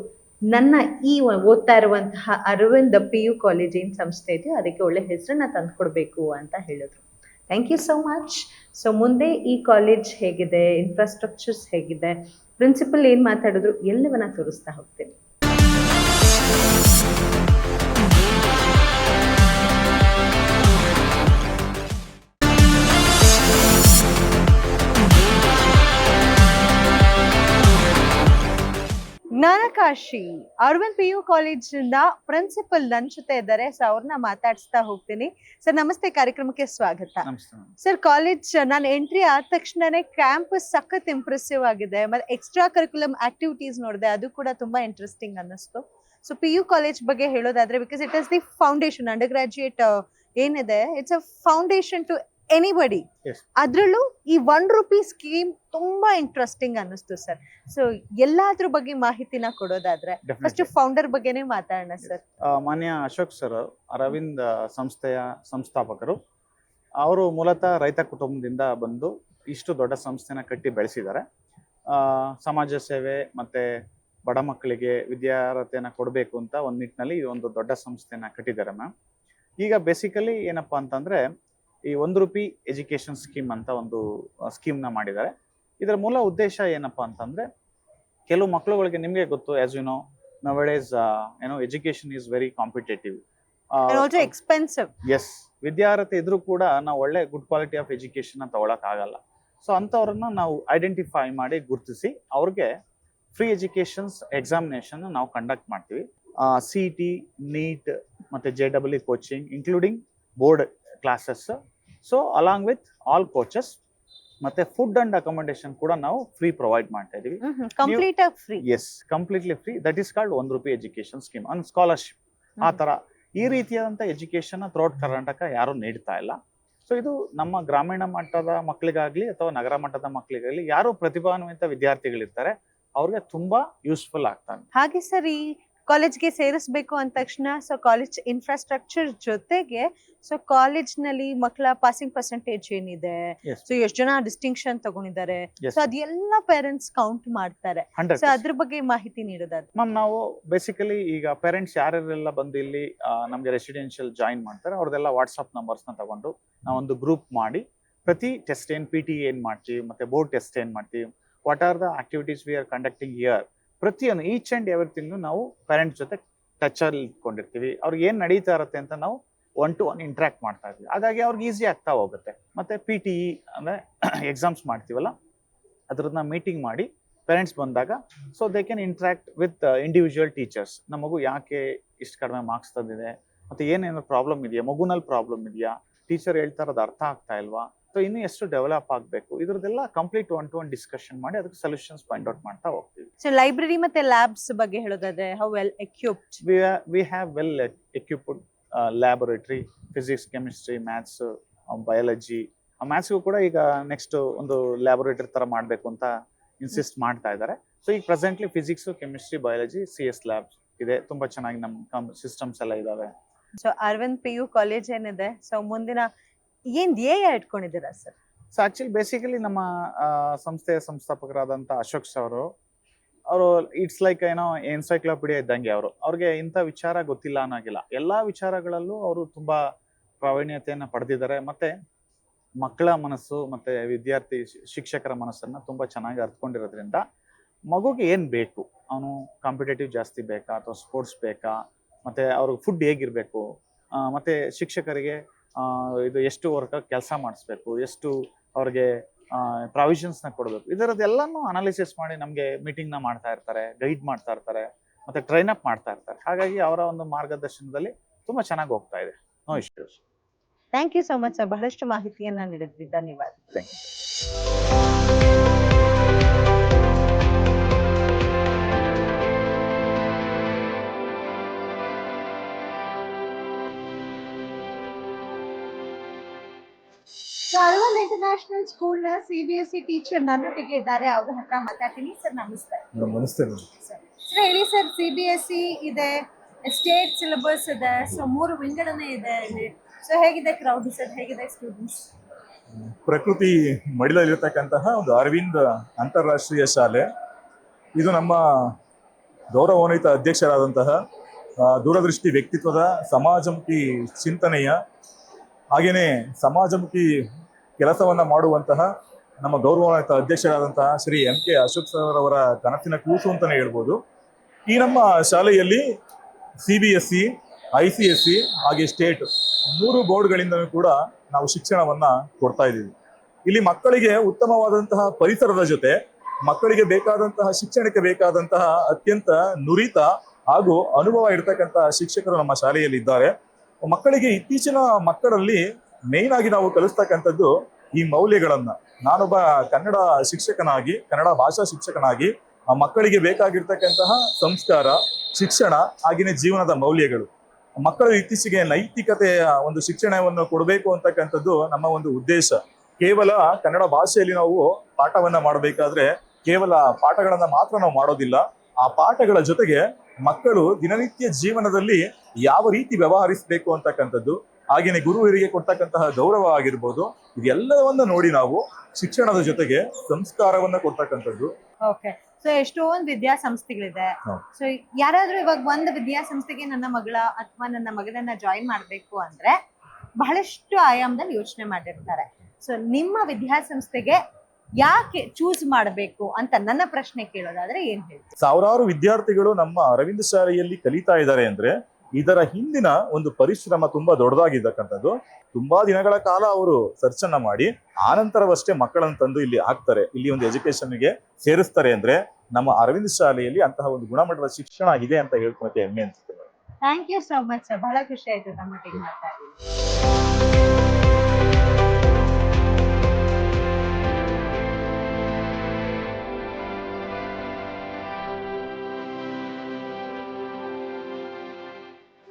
ನನ್ನ ಈ ಓದ್ತಾ ಇರುವಂತಹ ಅರವಿಂದ್ PU ಕಾಲೇಜ್ ಏನು ಸಂಸ್ಥೆ ಇದೆ ಅದಕ್ಕೆ ಒಳ್ಳೆ ಹೆಸರನ್ನ ತಂದುಕೊಡ್ಬೇಕು ಅಂತ ಹೇಳಿದ್ರು. Thank you so much. So ಮುಂದೆ ಈ ಕಾಲೇಜ್ ಹೇಗಿದೆ, ಇನ್ಫ್ರಾಸ್ಟ್ರಕ್ಚರ್ಸ್ ಹೇಗಿದೆ, ಪ್ರಿನ್ಸಿಪಲ್ ಏನು ಮಾತಾಡಿದ್ರು ಎಲ್ಲವನ್ನ ತೋರಿಸ್ತಾ ಹೋಗ್ತೀನಿ. ಜ್ಞಾನಕಾಶಿ ಅರವಿಂದ್ PU ಕಾಲೇಜಿಂದ ಪ್ರಿನ್ಸಿಪಲ್ ನನ್ನ ಜೊತೆ ಇದ್ದಾರೆ. ಸೊ ಅವ್ರನ್ನ ಮಾತಾಡಿಸ್ತಾ ಹೋಗ್ತೀನಿ. ಸರ್ ನಮಸ್ತೆ, ಕಾರ್ಯಕ್ರಮಕ್ಕೆ ಸ್ವಾಗತ. ಸರ್ ಕಾಲೇಜ್ ನಾನು ಎಂಟ್ರಿ ಆದ ತಕ್ಷಣನೇ ಕ್ಯಾಂಪಸ್ ಸಖತ್ ಇಂಪ್ರೆಸಿವ್ ಆಗಿದೆ, ಮತ್ತೆ ಎಕ್ಸ್ಟ್ರಾ ಕರಿಕ್ಯುಲಮ್ ಆಕ್ಟಿವಿಟೀಸ್ ನೋಡಿದೆ, ಅದು ಕೂಡ ತುಂಬಾ ಇಂಟ್ರೆಸ್ಟಿಂಗ್ ಅನ್ನಿಸ್ತು. ಸೊ PU ಕಾಲೇಜ್ ಬಗ್ಗೆ ಹೇಳೋದಾದ್ರೆ, because it is the foundation, undergraduate ಏನಿದೆ it's a foundation to anybody. ಅದ್ರಲ್ಲೂ ಈ ₹1 ಸ್ಕೀಮ್ ತುಂಬಾ ಇಂಟ್ರೆಸ್ಟಿಂಗ್ ಅನ್ನಿಸ್ತು ಸರ್. ಸೊ ಎಲ್ಲಾದ್ರ ಬಗ್ಗೆ ಮಾಹಿತಿನ ಕೊಡೋದಾದ್ರೆ ಫಸ್ಟ್ ಫೌಂಡರ್ ಬಗ್ಗೆನೇ ಮಾತಾಡೋಣ ಸರ್. ಮಾನ್ಯ ಅಶೋಕ್ ಸರ್ ಅರವಿಂದ್ ಸಂಸ್ಥೆಯ ಸಂಸ್ಥಾಪಕರು. ಅವರು ಮೂಲತಃ ರೈತ ಕುಟುಂಬದಿಂದ ಬಂದು ಇಷ್ಟು ದೊಡ್ಡ ಸಂಸ್ಥೆನ ಕಟ್ಟಿ ಬೆಳೆಸಿದ್ದಾರೆ. ಸಮಾಜ ಸೇವೆ ಮತ್ತೆ ಬಡ ಮಕ್ಕಳಿಗೆ ವಿದ್ಯಾರ್ಹತೆಯನ್ನು ಕೊಡಬೇಕು ಅಂತ ಒಂದು ನಿಟ್ಟಿನಲ್ಲಿ ಒಂದು ದೊಡ್ಡ ಸಂಸ್ಥೆನ ಕಟ್ಟಿದ್ದಾರೆ ಮ್ಯಾಮ್. ಈಗ ಬೇಸಿಕಲಿ ಏನಪ್ಪಾ ಅಂತಂದ್ರೆ ಈ ₹1 ಎಜುಕೇಶನ್ ಸ್ಕೀಮ್ ಅಂತ ಒಂದು ಸ್ಕೀಮ್ನ ಮಾಡಿದ್ದಾರೆ. ಇದರ ಮೂಲ ಉದ್ದೇಶ ಏನಪ್ಪಾ ಅಂತಂದ್ರೆ, ಕೆಲವು ಮಕ್ಕಳುಗಳಿಗೆ ನಿಮಗೆ ಗೊತ್ತು, as you know nowadays education is very competitive, also expensive. Yes, ವಿದ್ಯಾರ್ಹತೆ ಇದ್ರೂ ಕೂಡ ನಾವು ಒಳ್ಳೆ ಗುಡ್ ಕ್ವಾಲಿಟಿ ಆಫ್ ಎಜುಕೇಶನ್ ತಗೊಳಕ್ ಆಗಲ್ಲ. ಸೊ ಅಂಥವ್ರನ್ನ ನಾವು ಐಡೆಂಟಿಫೈ ಮಾಡಿ ಗುರುತಿಸಿ ಅವ್ರಿಗೆ ಫ್ರೀ ಎಜುಕೇಶನ್ಸ್ ಎಕ್ಸಾಮಿನೇಷನ್ ನಾವು ಕಂಡಕ್ಟ್ ಮಾಡ್ತೀವಿ. CET, NEET ಮತ್ತೆ JEE coaching including board classes. So along with all coaches ಮತ್ತೆ ಫುಡ್ ಅಂಡ್ ಅಕಾಮಡೇಷನ್ ಕೂಡ ನಾವು ಫ್ರೀ ಪ್ರೊವೈಡ್ ಮಾಡ್ತಾ ಇದೀವಿ. ಕಂಪ್ಲೀಟ್ ಆಗಿ free. Yes, completely free. That is called ₹1 education scheme on scholarship. ಆ ತರ ಈ ರೀತಿಯಾದಂತ ಎಜುಕೇಶನ್ ಥ್ರೂಔಟ್ ಕರ್ನಾಟಕ ಯಾರು ನೀಡ್ತಾ ಇಲ್ಲ. ಸೊ ಇದು ನಮ್ಮ ಗ್ರಾಮೀಣ ಮಟ್ಟದ ಮಕ್ಕಳಿಗಾಗ್ಲಿ ಅಥವಾ ನಗರ ಮಟ್ಟದ ಮಕ್ಕಳಿಗಾಗ್ಲಿ ಯಾರು ಪ್ರತಿಭಾನ್ವಿತ ವಿದ್ಯಾರ್ಥಿಗಳಿರ್ತಾರೆ ಅವ್ರಿಗೆ ತುಂಬಾ ಯೂಸ್ಫುಲ್ ಆಗ್ತಾರೆ. ಹಾಗೆ ಸರ್, ಈ ಕಾಲೇಜ್ಗೆ ಸೇರಿಸಬೇಕು ಅಂದ ತಕ್ಷಣ ಸೊ ಕಾಲೇಜ್ ಇನ್ಫ್ರಾಸ್ಟ್ರಕ್ಚರ್ ಜೊತೆಗೆ ಸೊ ಕಾಲೇಜ್ನಲ್ಲಿ ಮಕ್ಕಳ ಪಾಸಿಂಗ್ ಪರ್ಸೆಂಟೇಜ್ ಏನಿದೆ, ಸೊ ಎಷ್ಟು ಜನ ಡಿಸ್ಟಿಂಕ್ಷನ್ ತಗೊಂಡಿದ್ದಾರೆ, ಸೊ ಅದೆಲ್ಲ ಪೇರೆಂಟ್ಸ್ ಕೌಂಟ್ ಮಾಡ್ತಾರೆ. ಸೊ ಅದ್ರ ಬಗ್ಗೆ ಮಾಹಿತಿ ನೀಡೋದಾದ್ರೆ ಮ್ಯಾಮ್, ನಾವು ಬೇಸಿಕಲಿ ಈಗ ಪೇರೆಂಟ್ಸ್ ಯಾರೆಲ್ಲ ಬಂದು ಇಲ್ಲಿ ನಮ್ಗೆ ರೆಸಿಡೆನ್ಷಿಯಲ್ ಜಾಯಿನ್ ಮಾಡ್ತಾರೆ ಅವ್ರದೆಲ್ಲ ವಾಟ್ಸ್ಆಪ್ ನಂಬರ್ಸ್ನ ತಗೊಂಡು ನಾವೊಂದು ಗ್ರೂಪ್ ಮಾಡಿ ಪ್ರತಿ ಟೆಸ್ಟ್ ಏನ್ PT ಏನ್ ಮಾಡ್ತೀವಿ ಮತ್ತೆ ಬೋರ್ಡ್ ಟೆಸ್ಟ್ ಏನ್ ಮಾಡ್ತೀವಿ, what are the activities we are conducting year, ಪ್ರತಿಯೊಂದು ಈಚ್ ಅಂಡ್ ಎವ್ರಿಥಿಂಗ್ ನಾವು ಪೇರೆಂಟ್ಸ್ ಜೊತೆ ಟಚ್ ಅಲ್ಲಿ ಇಟ್ಕೊಂಡಿರ್ತೀವಿ. ಅವ್ರಿಗೆ ಏನ್ ನಡೀತಾ ಇರುತ್ತೆ ಅಂತ ನಾವು 1-to-1 ಇಂಟ್ರಾಕ್ಟ್ ಮಾಡ್ತಾ ಇದ್ವಿ. ಹಾಗಾಗಿ ಅವ್ರಿಗೆ ಈಸಿ ಆಗ್ತಾ ಹೋಗುತ್ತೆ. ಮತ್ತೆ PTE ಅಂದ್ರೆ ಎಕ್ಸಾಮ್ಸ್ ಮಾಡ್ತೀವಲ್ಲ, ಅದ್ರನ್ನ ಮೀಟಿಂಗ್ ಮಾಡಿ ಪೇರೆಂಟ್ಸ್ ಬಂದಾಗ so they can interact with individual teachers. ನಮ್ಮ ಮಗು ಯಾಕೆ ಇಷ್ಟು ಕಡಿಮೆ ಮಾರ್ಕ್ಸ್ ತಂದಿದೆ, ಮತ್ತೆ ಏನೇನು ಪ್ರಾಬ್ಲಮ್ ಇದೆಯಾ, ಮಗುನಲ್ಲಿ ಪ್ರಾಬ್ಲಮ್ ಇದೆಯಾ, ಟೀಚರ್ ಹೇಳ್ತಾ ಇರೋದು ಅರ್ಥ ಆಗ್ತಾ ಇಲ್ವಾ, ಸೊ ಇನ್ನು ಎಷ್ಟು ಡೆವಲಪ್ ಆಗಬೇಕು, ಇದ್ರದ್ದೆಲ್ಲ ಕಂಪ್ಲೀಟ್ 1-to-1 ಡಿಸ್ಕಷನ್ ಮಾಡಿ ಅದಕ್ಕೆ ಸೊಲ್ಯೂಷನ್ಸ್ ಪಾಯಿಂಟ್ ಔಟ್ ಮಾಡ್ತಾ ಹೋಗ್ತೀವಿ. ಸೊ ಲೈಬ್ರರಿ ಮತ್ತೆ ಲ್ಯಾಬ್ಸ್ ಬಗ್ಗೆ ಹೇಳೋದಾದ್ರೆ how well equipped? We have well equipped laboratory, physics, chemistry, maths, biology. ಮ್ಯಾಥ್ಸ್ಗೂ ಕೂಡ ಈಗ ನೆಕ್ಸ್ಟ್ ಒಂದು ಲ್ಯಾಬೊರೇಟರಿ ತರ ಮಾಡಬೇಕು ಅಂತ ಇನ್ಸಿಸ್ಟ್ ಮಾಡ್ತಾ ಇದ್ದಾರೆ. ಸೊ ಈಗ presently physics, chemistry, biology, CS labs ಇದೆ. ತುಂಬಾ ಚೆನ್ನಾಗಿ ನಮ್ಮ ಸಿಸ್ಟಮ್ಸ್ ಎಲ್ಲ ಇದಾವೆ. ಸೊ ಅರವಿಂದ್ PU ಕಾಲೇಜ್ ಏನಿದೆ, ಸೊ ಮುಂದಿನ ಏನ್ ಧ್ಯೇಯ ಇಟ್ಕೊಂಡಿದ್ದೀರಾ ಸರ್? ಸೊ ಆಕ್ಚುಲಿ ಬೇಸಿಕಲಿ ನಮ್ಮ ಸಂಸ್ಥೆಯ ಸಂಸ್ಥಾಪಕರಾದಂಥ ಅಶೋಕ್ ಸರ್ ಅವರು ಇಟ್ಸ್ ಲೈಕ್ ಎನ್ಸೈಕ್ಲೋಪೀಡಿಯಾ ಇದ್ದಂಗೆ. ಅವ್ರಿಗೆ ಇಂಥ ವಿಚಾರ ಗೊತ್ತಿಲ್ಲ ಅನ್ನೋಗಿಲ್ಲ. ಎಲ್ಲಾ ವಿಚಾರಗಳಲ್ಲೂ ಅವರು ತುಂಬಾ ಪ್ರಾವೀಣ್ಯತೆಯನ್ನ ಪಡೆದಿದ್ದಾರೆ. ಮತ್ತೆ ಮಕ್ಕಳ ಮನಸ್ಸು ಮತ್ತೆ ವಿದ್ಯಾರ್ಥಿ ಶಿಕ್ಷಕರ ಮನಸ್ಸನ್ನ ತುಂಬಾ ಚೆನ್ನಾಗಿ ಅರ್ಥಕೊಂಡಿರೋದ್ರಿಂದ ಮಗುಗೆ ಏನ್ ಬೇಕು, ಅವನು ಕಾಂಪಿಟೇಟಿವ್ ಜಾಸ್ತಿ ಬೇಕಾ ಅಥವಾ ಸ್ಪೋರ್ಟ್ಸ್ ಬೇಕಾ, ಮತ್ತೆ ಅವ್ರಿಗೆ ಫುಡ್ ಹೇಗಿರ್ಬೇಕು, ಮತ್ತೆ ಶಿಕ್ಷಕರಿಗೆ ಇದು ಎಷ್ಟು ವರ್ಕ್ ಕೆಲಸ ಮಾಡಿಸ್ಬೇಕು, ಎಷ್ಟು ಅವ್ರಿಗೆ ಪ್ರಾವಿಷನ್ಸ್ನ ಕೊಡಬೇಕು, ಇದರದ್ದೆಲ್ಲನೂ ಅನಾಲಿಸಿಸ್ ಮಾಡಿ ನಮಗೆ ಮೀಟಿಂಗ್ನ ಮಾಡ್ತಾ ಇರ್ತಾರೆ, ಗೈಡ್ ಮಾಡ್ತಾ ಇರ್ತಾರೆ, ಮತ್ತೆ ಟ್ರೈನ್ ಅಪ್ ಮಾಡ್ತಾ ಇರ್ತಾರೆ. ಹಾಗಾಗಿ ಅವರ ಒಂದು ಮಾರ್ಗದರ್ಶನದಲ್ಲಿ ತುಂಬಾ ಚೆನ್ನಾಗಿ ಹೋಗ್ತಾ ಇದೆ. No issues. Thank you so much sir, ಬಹಳಷ್ಟು ಮಾಹಿತಿಯನ್ನ ನೀಡಿದ್ರಿ. ಧನ್ಯವಾದ. Thank you. Aravind international school ನ CBSE ಟೀಚರ್ ನನ್ನೊಟ್ಟಿಗೆ ಇದ್ದಾರೆ. ಅವ್ರ ಹತ್ರ ಮಾತಾಡ್ತೀನಿ. ಸರ್ ನಮಸ್ತೆ. ನಮಸ್ತೆ. ಸರ್ ಹೇಳಿ ಸರ್, CBSE ಇದೆ, ಸ್ಟೇಟ್ ಸಿಲೆಬಸ್ ಇದೆ, ಸೊ 3 ವಿಂಗಡಣೆ ಇದೆ ಇಲ್ಲಿ. ಸೊ ಹೇಗಿದೆ ಕ್ರೌಡ್ ಸರ್, ಹೇಗಿದೆ ಸ್ಟೂಡೆಂಟ್ಸ್? ಪ್ರಕೃತಿ ಮಡಿಲಲ್ಲಿರ್ತಕ್ಕಂತಹ ಒಂದು ಅರವಿಂದ್ ಅಂತಾರಾಷ್ಟ್ರೀಯ ಶಾಲೆ. ಇದು ನಮ್ಮ ಗೌರವಾನ್ವಿತ ಅಧ್ಯಕ್ಷರಾದಂತಹ ದೂರದೃಷ್ಟಿ ವ್ಯಕ್ತಿತ್ವದ, ಸಮಾಜಮುಖಿ ಚಿಂತನೆಯ, ಹಾಗೆಯೇ ಸಮಾಜಮುಖಿ ಕೆಲಸವನ್ನು ಮಾಡುವಂತಹ ನಮ್ಮ ಗೌರವಾನ್ವಿತ ಅಧ್ಯಕ್ಷರಾದಂತಹ ಶ್ರೀ MK ಅಶೋಕ್ ಸರ್ ಅವರ ಕನಸಿನ ಕೂಸು ಅಂತಲೇ ಹೇಳ್ಬೋದು. ಈ ನಮ್ಮ ಶಾಲೆಯಲ್ಲಿ CBSE, ICSE ಹಾಗೆ ಸ್ಟೇಟ್ 3 ಬೋರ್ಡ್ಗಳಿಂದಲೂ ಕೂಡ ನಾವು ಶಿಕ್ಷಣವನ್ನ ಕೊಡ್ತಾ ಇದ್ದೀವಿ. ಇಲ್ಲಿ ಮಕ್ಕಳಿಗೆ ಉತ್ತಮವಾದಂತಹ ಪರಿಸರದ ಜೊತೆ ಮಕ್ಕಳಿಗೆ ಬೇಕಾದಂತಹ ಶಿಕ್ಷಣಕ್ಕೆ ಬೇಕಾದಂತಹ ಅತ್ಯಂತ ನುರಿತ ಹಾಗೂ ಅನುಭವ ಇರತಕ್ಕಂತಹ ಶಿಕ್ಷಕರು ನಮ್ಮ ಶಾಲೆಯಲ್ಲಿ ಇದ್ದಾರೆ. ಮಕ್ಕಳಿಗೆ ಇತ್ತೀಚಿನ ಮಕ್ಕಳಲ್ಲಿ ಮೇನ್ ಆಗಿ ನಾವು ಕಲಿಸ್ತಕ್ಕಂಥದ್ದು ಈ ಮೌಲ್ಯಗಳನ್ನ. ನಾನೊಬ್ಬ ಕನ್ನಡ ಶಿಕ್ಷಕನಾಗಿ, ಕನ್ನಡ ಭಾಷಾ ಶಿಕ್ಷಕನಾಗಿ ಆ ಮಕ್ಕಳಿಗೆ ಬೇಕಾಗಿರ್ತಕ್ಕಂತಹ ಸಂಸ್ಕಾರ, ಶಿಕ್ಷಣ ಹಾಗೆಯೇ ಜೀವನದ ಮೌಲ್ಯಗಳು. ಮಕ್ಕಳು ಇತ್ತೀಚೆಗೆ ನೈತಿಕತೆಯ ಒಂದು ಶಿಕ್ಷಣವನ್ನು ಕೊಡಬೇಕು ಅಂತಕ್ಕಂಥದ್ದು ನಮ್ಮ ಒಂದು ಉದ್ದೇಶ. ಕೇವಲ ಕನ್ನಡ ಭಾಷೆಯಲ್ಲಿ ನಾವು ಪಾಠವನ್ನ ಮಾಡಬೇಕಾದ್ರೆ ಕೇವಲ ಪಾಠಗಳನ್ನ ಮಾತ್ರ ನಾವು ಮಾಡೋದಿಲ್ಲ. ಆ ಪಾಠಗಳ ಜೊತೆಗೆ ಮಕ್ಕಳು ದಿನನಿತ್ಯ ಜೀವನದಲ್ಲಿ ಯಾವ ರೀತಿ ವ್ಯವಹರಿಸಬೇಕು ಅಂತಕ್ಕಂಥದ್ದು, ಹಾಗೇನೆ ಗುರುವರಿಗೆ ಕೊಡ್ತಕ್ಕಂತಹ ಗೌರವ ಆಗಿರ್ಬೋದು, ಇದೆಲ್ಲವನ್ನ ನೋಡಿ ನಾವು ಶಿಕ್ಷಣದ ಜೊತೆಗೆ ಸಂಸ್ಕಾರವನ್ನ ಕೊಡ್ತಕ್ಕಂಥದ್ದು. ಓಕೆ, ಸೊ ಎಷ್ಟೊಂದು ವಿದ್ಯಾಸಂಸ್ಥೆಗಳಿದೆ. ಸೊ ಯಾರಾದ್ರೂ ಇವಾಗ ಒಂದು ವಿದ್ಯಾಸಂಸ್ಥೆಗೆ ನನ್ನ ಮಗಳ ಅಥವಾ ನನ್ನ ಮಗನನ್ನ ಜಾಯಿನ್ ಮಾಡ್ಬೇಕು ಅಂದ್ರೆ ಬಹಳಷ್ಟು ಆಯಾಮದಲ್ಲಿ ಯೋಚನೆ ಮಾಡಿರ್ತಾರೆ. ಸೊ ನಿಮ್ಮ ವಿದ್ಯಾಸಂಸ್ಥೆಗೆ ಯಾಕೆ ಚೂಸ್ ಮಾಡಬೇಕು ಅಂತ ನನ್ನ ಪ್ರಶ್ನೆ ಕೇಳೋದಾದ್ರೆ ಏನ್ ಹೇಳ್ತೀವಿ? ಸಾವಿರಾರು ವಿದ್ಯಾರ್ಥಿಗಳು ನಮ್ಮ ಅರವಿಂದ ಶಾಲೆಯಲ್ಲಿ ಕಲಿತಾ ಇದ್ದಾರೆ ಅಂದ್ರೆ ಇದರ ಹಿಂದಿನ ಒಂದು ಪರಿಶ್ರಮ ತುಂಬಾ ದೊಡ್ಡದಾಗಿರ್ತಕ್ಕಂಥದ್ದು. ತುಂಬಾ ದಿನಗಳ ಕಾಲ ಅವರು ಸರ್ಚ್ ಅನ್ನ ಮಾಡಿ ಆನಂತರವಷ್ಟೇ ಮಕ್ಕಳನ್ನು ತಂದು ಇಲ್ಲಿ ಹಾಕ್ತಾರೆ, ಇಲ್ಲಿ ಒಂದು ಎಜುಕೇಶನ್ಗೆ ಸೇರಿಸ್ತಾರೆ. ಅಂದ್ರೆ ನಮ್ಮ ಅರವಿಂದ ಶಾಲೆಯಲ್ಲಿ ಅಂತಹ ಒಂದು ಗುಣಮಟ್ಟದ ಶಿಕ್ಷಣ ಇದೆ ಅಂತ ಹೇಳ್ಕೊಳಕ್ಕೆ ಹೆಮ್ಮೆ ಅನ್ಸುತ್ತೆ. Thank you so much sir, ಬಹಳ ಖುಷಿ ಆಯ್ತು ತಮ್ಮೊಟ್ಟಿಗೆ ಮಾತಾಡಿ.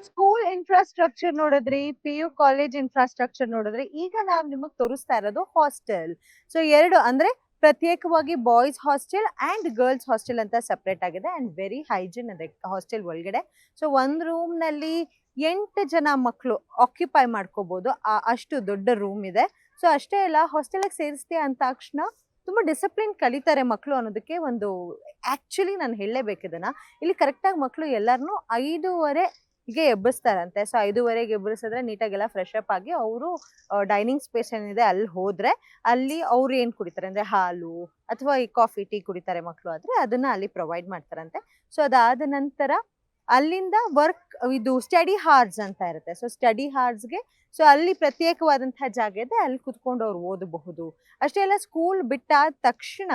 ಸ್ಕೂಲ್ ಇನ್ಫ್ರಾಸ್ಟ್ರಕ್ಚರ್ ನೋಡಿದ್ರಿ, PU ಕಾಲೇಜ್ ಇನ್ಫ್ರಾಸ್ಟ್ರಕ್ಚರ್ ನೋಡಿದ್ರಿ. ಈಗ ನಾವು ನಿಮಗೆ ತೋರಿಸ್ತಾ ಇರೋದು ಹಾಸ್ಟೆಲ್. ಸೊ 2 ಅಂದ್ರೆ ಪ್ರತ್ಯೇಕವಾಗಿ boys hostel and girls hostel ಅಂತ ಸೆಪರೇಟ್ ಆಗಿದೆ ಅಂಡ್ ವೆರಿ ಹೈಜಿನ್ ಇದೆ ಹಾಸ್ಟೆಲ್ ಒಳಗಡೆ. ಸೊ ಒಂದು ರೂಮ್ ನಲ್ಲಿ 8 ಜನ ಮಕ್ಕಳು ಆಕ್ಯುಪೈ ಮಾಡ್ಕೋಬಹುದು, ಅಷ್ಟು ದೊಡ್ಡ ರೂಮ್ ಇದೆ. ಸೊ ಅಷ್ಟೇ ಅಲ್ಲ, ಹಾಸ್ಟೆಲ್ ಸೇರಿಸ್ತೀಯ ಅಂತ ತಕ್ಷಣ ತುಂಬಾ ಡಿಸಿಪ್ಲಿನ್ ಕಲಿತಾರೆ ಮಕ್ಕಳು ಅನ್ನೋದಕ್ಕೆ ಒಂದು ಆಕ್ಚುಲಿ ನಾನು ಹೇಳಲೇಬೇಕು ಇದನ್ನ. ಇಲ್ಲಿ ಕರೆಕ್ಟಾಗಿ ಮಕ್ಕಳು ಎಲ್ಲರನ್ನೂ 5:15ಗೆ ಎಬ್ಬಿಸ್ತಾರಂತೆ. ಸೊ 5:15ಗೆ ಎಬ್ಬಿಸಿದ್ರೆ ನೀಟಾಗೆಲ್ಲ ಫ್ರೆಶ್ ಅಪ್ ಆಗಿ ಅವರು ಡೈನಿಂಗ್ ಸ್ಪೇಸ್ ಏನಿದೆ ಅಲ್ಲಿ ಹೋದ್ರೆ ಅಲ್ಲಿ ಅವ್ರು ಏನ್ ಕುಡಿತಾರೆ ಅಂದ್ರೆ ಹಾಲು ಅಥವಾ ಈ ಕಾಫಿ ಟೀ ಕುಡಿತಾರೆ ಮಕ್ಕಳು ಆದ್ರೆ ಅದನ್ನ ಅಲ್ಲಿ ಪ್ರೊವೈಡ್ ಮಾಡ್ತಾರಂತೆ. ಸೊ ಅದಾದ ನಂತರ ಅಲ್ಲಿಂದ ಇದು ಸ್ಟಡಿ ಹಾರ್ಸ್ ಅಂತ ಇರುತ್ತೆ. ಸೊ ಸ್ಟಡಿ ಹಾರ್ಸ್ಗೆ ಸೊ ಅಲ್ಲಿ ಪ್ರತ್ಯೇಕವಾದಂತಹ ಜಾಗ ಇದೆ, ಅಲ್ಲಿ ಕುತ್ಕೊಂಡು ಅವ್ರು ಓದಬಹುದು. ಅಷ್ಟೇ ಅಲ್ಲ, ಸ್ಕೂಲ್ ಬಿಟ್ಟಾದ ತಕ್ಷಣ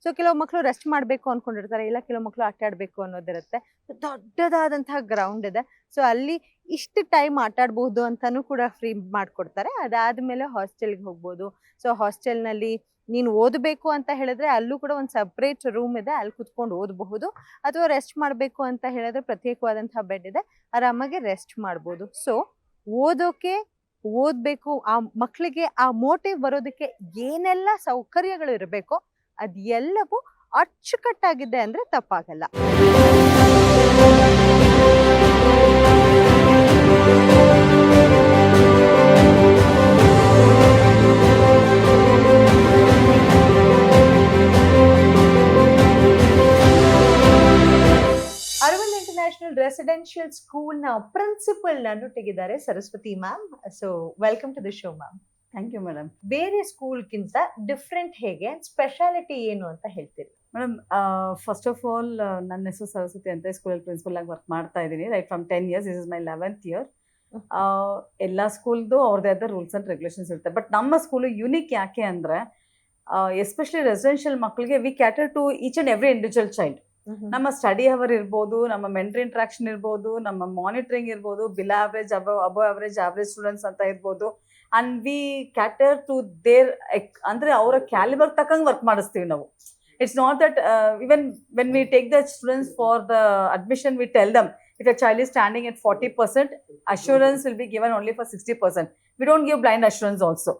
ಸೊ ಕೆಲವು ಮಕ್ಕಳು ರೆಸ್ಟ್ ಮಾಡಬೇಕು ಅನ್ಕೊಂಡಿರ್ತಾರೆ, ಇಲ್ಲ ಕೆಲವು ಮಕ್ಕಳು ಆಟ ಆಡ್ಬೇಕು ಅನ್ನೋದಿರುತ್ತೆ. ದೊಡ್ಡದಾದಂತಹ ಗ್ರೌಂಡ್ ಇದೆ. ಸೊ ಅಲ್ಲಿ ಇಷ್ಟು ಟೈಮ್ ಆಟ ಆಡ್ಬಹುದು ಅಂತಾನು ಕೂಡ ಫ್ರೀ ಮಾಡ್ಕೊಡ್ತಾರೆ. ಅದಾದ್ಮೇಲೆ ಹಾಸ್ಟೆಲ್ಗೆ ಹೋಗ್ಬೋದು. ಸೊ ಹಾಸ್ಟೆಲ್ನಲ್ಲಿ ನೀನು ಓದಬೇಕು ಅಂತ ಹೇಳಿದ್ರೆ ಅಲ್ಲೂ ಕೂಡ ಒಂದು ಸಪ್ರೇಟ್ ರೂಮ್ ಇದೆ, ಅಲ್ಲಿ ಕುತ್ಕೊಂಡು ಓದಬಹುದು. ಅಥವಾ ರೆಸ್ಟ್ ಮಾಡಬೇಕು ಅಂತ ಹೇಳಿದ್ರೆ ಪ್ರತ್ಯೇಕವಾದಂತಹ ಬೆಡ್ ಇದೆ, ಆರಾಮಾಗಿ ರೆಸ್ಟ್ ಮಾಡ್ಬೋದು. ಸೊ ಓದ್ಬೇಕು, ಆ ಮಕ್ಕಳಿಗೆ ಆ ಮೋಟಿವ್ ಬರೋದಕ್ಕೆ ಏನೆಲ್ಲ ಸೌಕರ್ಯಗಳು ಇರಬೇಕೋ ಅದೆಲ್ಲವೂ ಅಚ್ಚುಕಟ್ಟಾಗಿದೆ ಅಂದ್ರೆ ತಪ್ಪಾಗಲ್ಲ. ಅರವಿಂದ್ ಇಂಟರ್ನ್ಯಾಷನಲ್ ರೆಸಿಡೆನ್ಷಿಯಲ್ ಸ್ಕೂಲ್ ನ ಪ್ರಿನ್ಸಿಪಲ್ ನನ್ನೊಟ್ಟಿಗಿದ್ದಾರೆ Saraswati ma'am. So welcome to the show ma'am. Thank you madam. ಬೇರೆ ಸ್ಕೂಲ್ಗಿಂತ ಡಿಫ್ರೆಂಟ್ ಹೇಗೆ, ಸ್ಪೆಷಾಲಿಟಿ ಏನು ಅಂತ ಹೇಳ್ತೀರಿ? ಮೇಡಮ್, ಫಸ್ಟ್ ಆಫ್ ಆಲ್ ನನ್ನ ಹೆಸರು ಸರಸ್ವತಿ ಅಂತ, ಸ್ಕೂಲಲ್ಲಿ ಪ್ರಿನ್ಸಿಪಲ್ ಆಗಿ ವರ್ಕ್ ಮಾಡ್ತಾ ಇದ್ದೀನಿ right from 10 years. This is my 11th year. ಎಲ್ಲ ಸ್ಕೂಲ್ದು ಅವ್ರದ್ದೇ ಆದ ರೂಲ್ಸ್ ಆ್ಯಂಡ್ ರೆಗ್ಯುಲೇಷನ್ಸ್ ಇರುತ್ತೆ. ಬಟ್ ನಮ್ಮ ಸ್ಕೂಲು ಯುನಿಕ್ ಯಾಕೆ ಅಂದರೆ, ಎಸ್ಪೆಷಲಿ ರೆಸಿಡೆನ್ಷಿಯಲ್ ಮಕ್ಕಳಿಗೆ we cater to each and every individual child. ನಮ್ಮ ಸ್ಟಡಿ ಅವರ್ ಇರ್ಬೋದು, ನಮ್ಮ ಮೆಂಟರ್ ಇಂಟ್ರಾಕ್ಷನ್ ಇರ್ಬೋದು, ನಮ್ಮ ಮಾನಿಟರಿಂಗ್ ಇರ್ಬೋದು, below average, above average, average students ಅಂತ ಇರ್ಬೋದು. And we cater to their, ಅಂದರೆ ಅವರ ಕ್ಯಾಲಿಬರ್ ತಕ್ಕಂಗೆ ವರ್ಕ್ ಮಾಡಿಸ್ತೀವಿ ನಾವು. It's not that even when we take the students for the admission, we tell them if a child is standing at 40%, assurance will be given only for 60%. We don't give blind assurance also.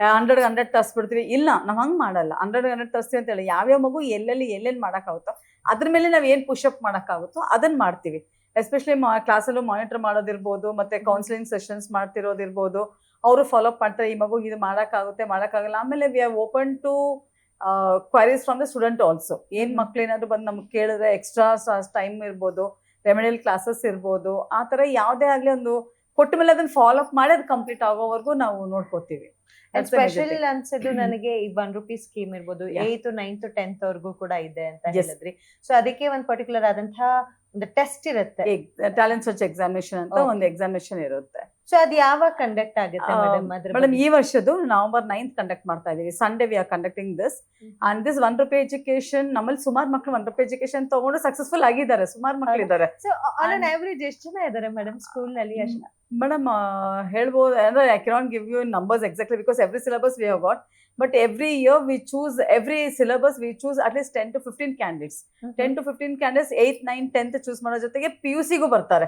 100 ತರಿಸ್ಬಿಡ್ತೀವಿ. ಇಲ್ಲ, ನಾವು ಹಂಗೆ ಮಾಡಲ್ಲ. 100 ತರಿಸ್ತೀವಿ ಅಂತ ಹೇಳಿ ಯಾವ್ಯಾವ ಮಗು ಎಲ್ಲೆಲ್ಲಿ ಮಾಡೋಕ್ಕಾಗುತ್ತೋ ಅದ್ರ ಮೇಲೆ ನಾವು ಏನು ಪುಷಪ್ ಮಾಡೋಕ್ಕಾಗುತ್ತೋ ಅದನ್ನು ಮಾಡ್ತೀವಿ. ಎಸ್ಪೆಷಲಿ ಕ್ಲಾಸಲ್ಲೂ ಮಾನಿಟರ್ ಮಾಡೋದಿರ್ಬೋದು, ಮತ್ತು ಕೌನ್ಸಿಲಿಂಗ್ ಸೆಷನ್ಸ್ ಮಾಡ್ತಿರೋದಿರ್ಬೋದು. ಅವರು ಫಾಲೋಅಪ್ ಮಾಡ್ತಾರೆ, ಈ ಮಗು ಇದು ಮಾಡೋಕ್ಕಾಗಲ್ಲ. ಆಮೇಲೆ we are open to queries from the student also. ಏನು ಮಕ್ಳು ಏನಾದರೂ ಬಂದು ನಮ್ಗೆ ಕೇಳಿದ್ರೆ ಎಕ್ಸ್ಟ್ರಾ ಟೈಮ್ ಇರ್ಬೋದು, ರೆಮಿಡಿಯಲ್ ಕ್ಲಾಸಸ್ ಇರ್ಬೋದು, ಆ ಥರ ಯಾವುದೇ ಆಗಲಿ ಒಂದು ಕೊಟ್ಟ ಮೇಲೆ ಅದನ್ನ ಫಾಲೋಅಪ್ ಮಾಡಿ ಅದು ಕಂಪ್ಲೀಟ್ ಆಗೋವರೆಗೂ ನಾವು ನೋಡ್ಕೋತೀವಿ. ಸ್ಪೆಷಲ್ ಅನ್ಸಿದ್ದು ನನಗೆ ಈ ₹1 ಸ್ಕೀಮ್ ಇರ್ಬೋದು, 8th, 9th, 10th ವರ್ಗೂ ಕೂಡ ಇದೆ ಅಂತ ಹೇಳಿದ್ರಿ. ಸೊ ಅದಕ್ಕೆ ಒಂದು ಪರ್ಟಿಕ್ಯುಲರ್ ಆದಂತಹ ಒಂದು ಟೆಸ್ಟ್ ಇರುತ್ತೆ, ಟ್ಯಾಲೆಂಟ್ ಸರ್ಚ್ ಎಕ್ಸಾಮಿನೇಷನ್ ಅಂತ ಒಂದು ಎಕ್ಸಾಮಿನೇಷನ್ ಇರುತ್ತೆ. ಸೊ ಅದು ಯಾವಾಗ ಕಂಡಕ್ಟ್ ಆಗುತ್ತೆ ಮೇಡಮ್? ಈ ವರ್ಷದ್ದು November 9th ಕಂಡಕ್ಟ್ ಮಾಡ್ತಾ ಇದೀವಿ. Sunday we are conducting this. And this ₹1 education, ನಮ್ಮಲ್ಲಿ ಸುಮಾರು ಮಕ್ಕಳು ₹1 ಎಜುಕೇಶನ್ ತಗೊಂಡು ಸಕ್ಸಸ್ಫುಲ್ ಆಗಿದ್ದಾರೆ. ಸುಮಾರು ಮಕ್ಕಳು ಇದ್ದಾರೆ. ಸೊ ಆನ್ ಅನ್ ಆವರೇಜ್ ಎಷ್ಟು ಜನ ಇದ್ದಾರೆ ಮೇಡಮ್ ಸ್ಕೂಲ್ ನಲ್ಲಿ? ಮೇಡಮ್ ಹೇಳ್ಬೋದು ಅಂದ್ರೆ I can give you numbers exactly because every syllabus we have got. But every year we choose, every syllabus we choose at least 10 to 15 candidates. 10 to 15 candidates 8th, 9th, 10th choose ಮಾಡೋ ಜೊತೆಗೆ PUCಗೂ ಬರ್ತಾರೆ.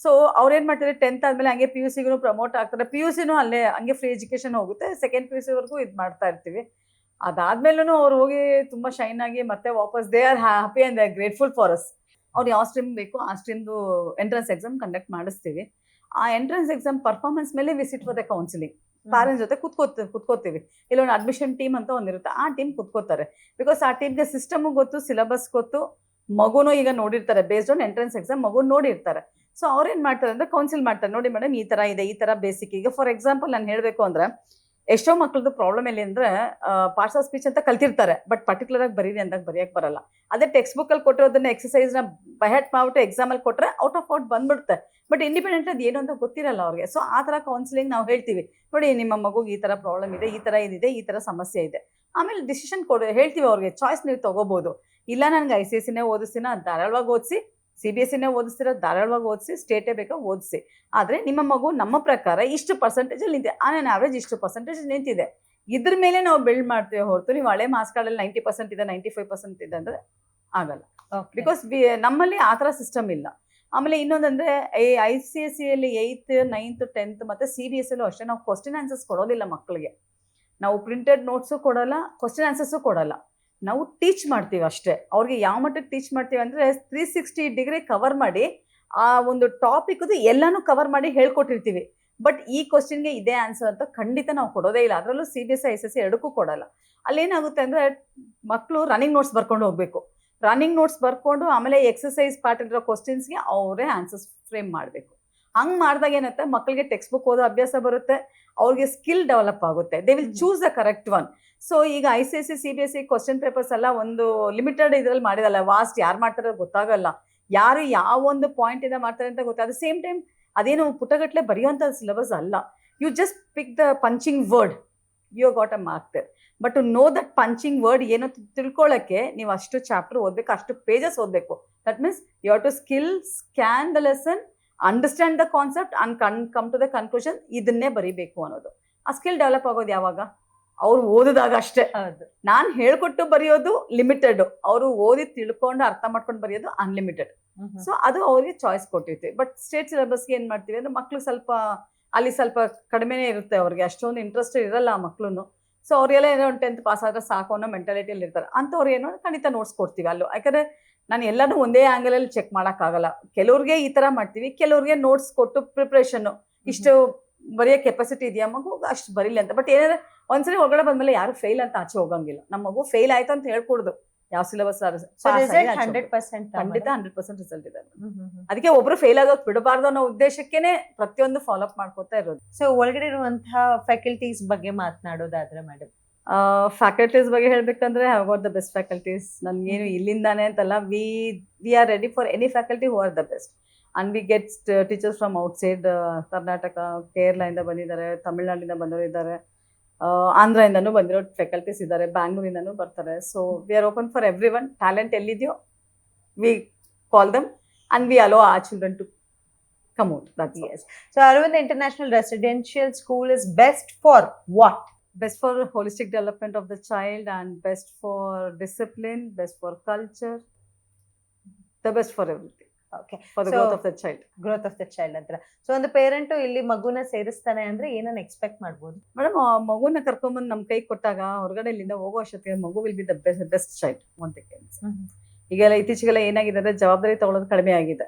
So ಅವ್ರೇನ್ ಮಾಡ್ತಾರೆ, 10th ಆದ್ಮೇಲೆ ಹಂಗೆ PUCಗೂ promote ಆಗ್ತಾರೆ. PUCನೂ ಅಲ್ಲೇ ಹಂಗೆ ಫ್ರೀ ಎಜುಕೇಶನ್ ಹೋಗುತ್ತೆ. 2nd PUC ವರೆಗೂ ಇದು ಮಾಡ್ತಾ ಇರ್ತೀವಿ. ಅದಾದ್ಮೇಲೂ ಅವ್ರು ಹೋಗಿ ತುಂಬಾ ಶೈನ್ ಆಗಿ ಮತ್ತೆ ವಾಪಸ್ they are happy and they are grateful for us. ಅವ್ರು ಯಾವ ಸ್ಟ್ರೀಮ್ ಬೇಕು ಆ ಸ್ಟ್ರೀಮ್ದು ಎಂಟ್ರೆನ್ಸ್ ಎಕ್ಸಾಮ್ ಕಂಡಕ್ಟ್ ಮಾಡಿಸ್ತೀವಿ. ಆ ಎಂಟ್ರೆನ್ಸ್ ಎಕ್ಸಾಮ್ ಪರ್ಫಾರ್ಮೆನ್ಸ್ ಮೇಲೆ visit for the counselling. Parents ಜೊತೆ ಕುತ್ಕೋತೀವಿ. ಇಲ್ಲೊಂದು ಅಡ್ಮಿಷನ್ ಟೀಮ್ ಅಂತ ಒಂದಿರುತ್ತೆ, ಆ ಟೀಮ್ ಕುತ್ಕೋತಾರೆ. ಬಿಕಾಸ್ ಆ ಟೀಮ್ಗೆ ಸಿಸ್ಟಮ್ ಗೊತ್ತು, ಸಿಲೆಬಸ್ ಗೊತ್ತು, ಮಗುನೂ ಈಗ ನೋಡಿರ್ತಾರೆ. ಬೇಸ್ಡ್ ಆನ್ ಎಂಟ್ರೆನ್ಸ್ ಎಕ್ಸಾಮ್ ಮಗು ನೋಡಿರ್ತಾರೆ. ಸೊ ಅವ್ರೇನ್ ಮಾಡ್ತಾರೆ ಅಂದ್ರೆ ಕೌನ್ಸಿಲ್ ಮಾಡ್ತಾರೆ. ನೋಡಿ ಮೇಡಮ್, ಈ ತರ ಇದೆ, ಈ ತರ ಬೇಸಿಕ್. ಈಗ ಫಾರ್ ಎಕ್ಸಾಂಪಲ್ ನಾನು ಹೇಳಬೇಕು ಅಂದ್ರೆ, ಎಷ್ಟೋ ಮಕ್ಕಳದ್ದು ಪ್ರಾಬ್ಲಮ್ ಎಲ್ಲಿ ಅಂದ್ರೆ ಪಾರ್ಟ್ಸ್ ಆಫ್ ಸ್ಪೀಚ್ ಅಂತ ಕಲ್ತಿರ್ತಾರೆ, ಬಟ್ ಪರ್ಟಿಕ್ಯುಲರ್ ಆಗಿ ಬರೀರಿ ಅಂದಾಗ ಬರೆಯಕ್ಕೆ ಬರಲ್ಲ. ಅದೇ ಟೆಕ್ಸ್ಟ್ ಬುಕ್ ಅಲ್ಲಿ ಕೊಟ್ಟಿರೋದನ್ನ ಎಕ್ಸಸೈಸ್ನ ಬಹೆಟ್ ಮಾಡ್ಬಿಟ್ಟು ಎಕ್ಸಾಮ್ ಅಲ್ಲಿ ಕೊಟ್ಟರೆ ಔಟ್ ಆಫ್ ಔಟ್ ಬಂದ್ಬಿಡುತ್ತೆ. ಬಟ್ ಇಂಡಿಪೆಂಡೆಂಟ್ ಅದು ಏನು ಅಂತ ಗೊತ್ತಿರಲ್ಲ ಅವ್ರಿಗೆ. ಸೊ ಆ ಥರ ಕೌನ್ಸಿಲಿಂಗ್ ನಾವು ಹೇಳ್ತೀವಿ, ನೋಡಿ ನಿಮ್ಮ ಮಗುಗೆ ಈ ಥರ ಪ್ರಾಬ್ಲಮ್ ಇದೆ, ಈ ಥರ ಇದಿದೆ, ಈ ಥರ ಸಮಸ್ಯೆ ಇದೆ. ಆಮೇಲೆ ಡಿಸಿಷನ್ ಹೇಳ್ತೀವಿ ಅವ್ರಿಗೆ, ಚಾಯ್ಸ್ ನೀವು ತೊಗೋಬೋದು. ಇಲ್ಲ ನನಗೆ ICSE ಓದಿಸ್ತೀನ, ಧಾರಾಳವಾಗಿ ಓದಿಸಿ, CBSE ಓದಿಸ್ತೀರ, ಧಾರಾಳವಾಗಿ ಓದಿಸಿ, ಸ್ಟೇಟೇ ಬೇಕೋ ಓದಿಸಿ. ಆದರೆ ನಿಮ್ಮ ಮಗು ನಮ್ಮ ಪ್ರಕಾರ ಇಷ್ಟು ಪರ್ಸೆಂಟೇಜಲ್ಲಿ ನಿಂತಿದೆ, ಆನ್ ಆವ್ರೇಜ್ ಇಷ್ಟು ಪರ್ಸೆಂಟೇಜ್ ನಿಂತಿದೆ, ಇದ್ರ ಮೇಲೆ ನಾವು ಬಿಲ್ಡ್ ಮಾಡ್ತೀವಿ ಹೊರತು ನೀವು ಹಳೆ ಮಾರ್ಕ್ಸ್ ಕಾರ್ಡಲ್ಲಿ 90% ಇದೆ, 95% ಇದೆ ಅಂದರೆ ಆಗಲ್ಲ. ಬಿಕಾಸ್ ನಮ್ಮಲ್ಲಿ ಆ ಥರ ಸಿಸ್ಟಮ್ ಇಲ್ಲ. ಆಮೇಲೆ ಇನ್ನೊಂದಂದರೆ ICSEಯಲ್ಲಿ 8th, 9th, 10th ಮತ್ತು CBSEಲ್ಲೂ ಅಷ್ಟೇ ನಾವು ಕ್ವಶ್ಚನ್ ಆನ್ಸರ್ಸ್ ಕೊಡೋದಿಲ್ಲ ಮಕ್ಕಳಿಗೆ. ನಾವು ಪ್ರಿಂಟೆಡ್ ನೋಟ್ಸು ಕೊಡೋಲ್ಲ, ಕ್ವಶ್ಚನ್ ಆನ್ಸರ್ಸು ಕೊಡೋಲ್ಲ. ನಾವು ಟೀಚ್ ಮಾಡ್ತೀವಿ ಅಷ್ಟೇ. ಅವ್ರಿಗೆ ಯಾವ ಮಟ್ಟಕ್ಕೆ ಟೀಚ್ ಮಾಡ್ತೀವಿ ಅಂದರೆ 360 ಡಿಗ್ರಿ ಕವರ್ ಮಾಡಿ ಆ ಒಂದು ಟಾಪಿಕ್ದು ಎಲ್ಲನೂ ಕವರ್ ಮಾಡಿ ಹೇಳ್ಕೊಟ್ಟಿರ್ತೀವಿ. ಬಟ್ ಈ ಕ್ವಶನ್ಗೆ ಇದೇ ಆನ್ಸರ್ ಅಂತ ಖಂಡಿತ ನಾವು ಕೊಡೋದೇ ಇಲ್ಲ. ಅದರಲ್ಲೂ CBSE ICSE ಎರಡಕ್ಕೂ ಕೊಡಲ್ಲ. ಅಲ್ಲೇನಾಗುತ್ತೆ ಅಂದರೆ ಮಕ್ಕಳು ರನ್ನಿಂಗ್ ನೋಟ್ಸ್ ಬರ್ಕೊಂಡು ಹೋಗಬೇಕು. ರನ್ನಿಂಗ್ ನೋಟ್ಸ್ ಬರ್ಕೊಂಡು ಆಮೇಲೆ ಎಕ್ಸಸೈಸ್ ಪಾರ್ಟ್ ಇರೋ ಕ್ವಶನ್ಸ್ಗೆ ಅವರೇ ಆನ್ಸರ್ಸ್ ಫ್ರೇಮ್ ಮಾಡಬೇಕು. ಹಂಗೆ ಮಾಡಿದಾಗ ಏನಂತೆ, ಮಕ್ಕಳಿಗೆ ಟೆಕ್ಸ್ಟ್ ಬುಕ್ ಓದೋ ಅಭ್ಯಾಸ ಬರುತ್ತೆ, ಅವ್ರಿಗೆ ಸ್ಕಿಲ್ ಡೆವಲಪ್ ಆಗುತ್ತೆ. They will choose the correct one. So ಈಗ ICSE CBSE ಕ್ವಶನ್ ಪೇಪರ್ಸ್ ಎಲ್ಲ ಒಂದು ಲಿಮಿಟೆಡ್ ಇದರಲ್ಲಿ ಮಾಡಿದಲ್ಲ, ವಾಸ್ಟ್ ಯಾರು ಮಾಡ್ತಾರೆ ಗೊತ್ತಾಗಲ್ಲ, ಯಾರು ಯಾವ ಒಂದು ಪಾಯಿಂಟಿಂದ ಮಾಡ್ತಾರೆ ಅಂತ ಗೊತ್ತಾಗ. ಸೇಮ್ ಟೈಮ್ ಅದೇನು ಪುಟಗಟ್ಟಲೆ ಬರೆಯುವಂಥ ಸಿಲೆಬಸ್ ಅಲ್ಲ. You just pick the punching word, you got a mark there. But to know that punching word ಏನೋ ತಿಳ್ಕೊಳ್ಳೋಕ್ಕೆ ನೀವು ಅಷ್ಟು ಚಾಪ್ಟರ್ ಓದಬೇಕು, ಅಷ್ಟು ಪೇಜಸ್ ಓದಬೇಕು. That means you have to scan the lesson, understand the concept and come to the conclusion. ಇದನ್ನೇ ಬರೀಬೇಕು ಅನ್ನೋದು. ಆ ಸ್ಕಿಲ್ ಡೆವಲಪ್ ಆಗೋದು ಯಾವಾಗ? ಅವ್ರು ಓದಿದಾಗ ಅಷ್ಟೇ. ನಾನು ಹೇಳ್ಕೊಟ್ಟು ಬರೆಯೋದು ಲಿಮಿಟೆಡ್, ಅವರು ಓದಿ ತಿಳ್ಕೊಂಡು ಅರ್ಥ ಮಾಡ್ಕೊಂಡು ಬರೆಯೋದು ಅನ್ಲಿಮಿಟೆಡ್. ಸೊ ಅದು ಅವ್ರಿಗೆ ಚಾಯ್ಸ್ ಕೊಟ್ಟಿರ್ತೀವಿ. ಬಟ್ ಸ್ಟೇಟ್ ಸಿಲೆಬಸ್ಗೆ ಏನು ಮಾಡ್ತೀವಿ ಅಂದರೆ, ಮಕ್ಕಳು ಸ್ವಲ್ಪ ಅಲ್ಲಿ ಸ್ವಲ್ಪ ಕಡಿಮೆನೇ ಇರುತ್ತೆ, ಅವ್ರಿಗೆ ಅಷ್ಟೊಂದು ಇಂಟ್ರೆಸ್ಟ್ ಇರಲ್ಲ ಆ ಮಕ್ಕಳು. ಸೊ ಅವರೆಲ್ಲ ಏನೋ 10th ಪಾಸ್ ಆದರೆ ಸಾಕು ಅನ್ನೋ ಮೆಂಟಾಲಿಟಿಯಲ್ಲಿ ಇರ್ತಾರೆ. ಅಂಥವ್ರು ಏನೋ ಖಂಡಿತ ನೋಟ್ಸ್ ಕೊಡ್ತೀವಿ ಅಲ್ಲೂ. ಯಾಕಂದರೆ ನಾನು ಎಲ್ಲನೂ ಒಂದೇ ಆ್ಯಂಗಲಲ್ಲಿ ಚೆಕ್ ಮಾಡೋಕ್ಕಾಗಲ್ಲ. ಕೆಲವ್ರಿಗೆ ಈ ಥರ ಮಾಡ್ತೀವಿ, ಕೆಲವ್ರಿಗೆ ನೋಟ್ಸ್ ಕೊಟ್ಟು ಪ್ರಿಪ್ರೇಷನ್ನು ಇಷ್ಟು ಬರೆಯೋ ಕೆಪಾಸಿಟಿ ಇದೆಯಾ ಮಗು, ಅಷ್ಟು ಬರೀಲಿ ಅಂತ. ಬಟ್ ಏನಾದ್ರೆ ಒಂದ್ಸರಿ ಹೊರಗಡೆ ಬಂದಮೇಲೆ ಯಾರು ಫೇಲ್ ಅಂತ ಆಚೆ ಹೋಗಂಗಿಲ್ಲ. ನಮ್ಮ ಮಗು ಫೇಲ್ ಆಯ್ತು ಅಂತ ಹೇಳ್ಕೊಡುದು. ಯಾವ ಸಿಲೆಬಸ್ 100% ಖಂಡಿತ 100% ರಿಸಲ್ಟ್ ಇದೆ. ಅದಕ್ಕೆ ಒಬ್ರು ಫೇಲ್ ಆಗೋದು ಬಿಡಬಾರ್ದು ಅನ್ನೋ ಉದ್ದೇಶಕ್ಕೇನೆ ಪ್ರತಿಯೊಂದು ಫಾಲೋ ಅಪ್ ಮಾಡ್ಕೋತಾ ಇರೋದು. ಸೊ ಒಳಗಡೆ ಇರುವಂತಹ ಫ್ಯಾಕಲ್ಟೀಸ್ ಬಗ್ಗೆ ಮಾತನಾಡೋದಾದ್ರೆ ಮೇಡಮ್, ಫ್ಯಾಕಲ್ಟೀಸ್ ಬಗ್ಗೆ ಹೇಳ್ಬೇಕಂದ್ರೆ I got the best faculties. ನನ್ಗೇನು ಇಲ್ಲಿಂದಾನೆ ಅಂತಲ್ಲ, we are ready for any faculty who are the best. And we get teachers from outside Karnataka, ಕೇರಳದಿಂದ ಬಂದಿದ್ದಾರೆ, ತಮಿಳ್ನಾಡಿಂದ ಬಂದವರು ಇದ್ದಾರೆ, ಆಂಧ್ರದಿಂದನೂ ಬಂದಿರೋ ಫ್ಯಾಕಲ್ಟೀಸ್ ಇದ್ದಾರೆ, ಬ್ಯಾಂಗ್ಳೂರಿಂದನೂ ಬರ್ತಾರೆ. So we are open for everyone. Talent ಎಲ್ಲಿದೆಯೋ we call them and we allow our children to come out. That's yes. So Aravind International Residential School is best for what? Best for holistic development of the child and best for discipline, best for culture, the best for everything. Okay for the So- growth of the child. Growth of the child ಅಂತ. So ಒಂದು parent ಇಲ್ಲಿ ಮಗುನ ಸೇರಿಸ್ತಾನೆ ಅಂದ್ರೆ ಏನನ್ನ expect ಮಾಡ್ಬೋದು? Madam ಆ ಮಗುನ ಕರ್ಕೊಂಬಂದು ನಮ್ಮ ಕೈ ಕೊಟ್ಟಾಗ ಹೊರಗಡೆ ಇಲ್ಲಿಂದ ಹೋಗೋ ಅಷ್ಟೊತ್ತಿಗೆ ಮಗು will be the best child ಒಂದಕ್ಕೆ. ಈಗೆಲ್ಲ ಇತ್ತೀಚೆಗೆಲ್ಲ ಏನಾಗಿದೆ ಅಂದ್ರೆ ಜವಾಬ್ದಾರಿ ತಗೊಳ್ಳೋದು ಕಡಿಮೆ ಆಗಿದೆ.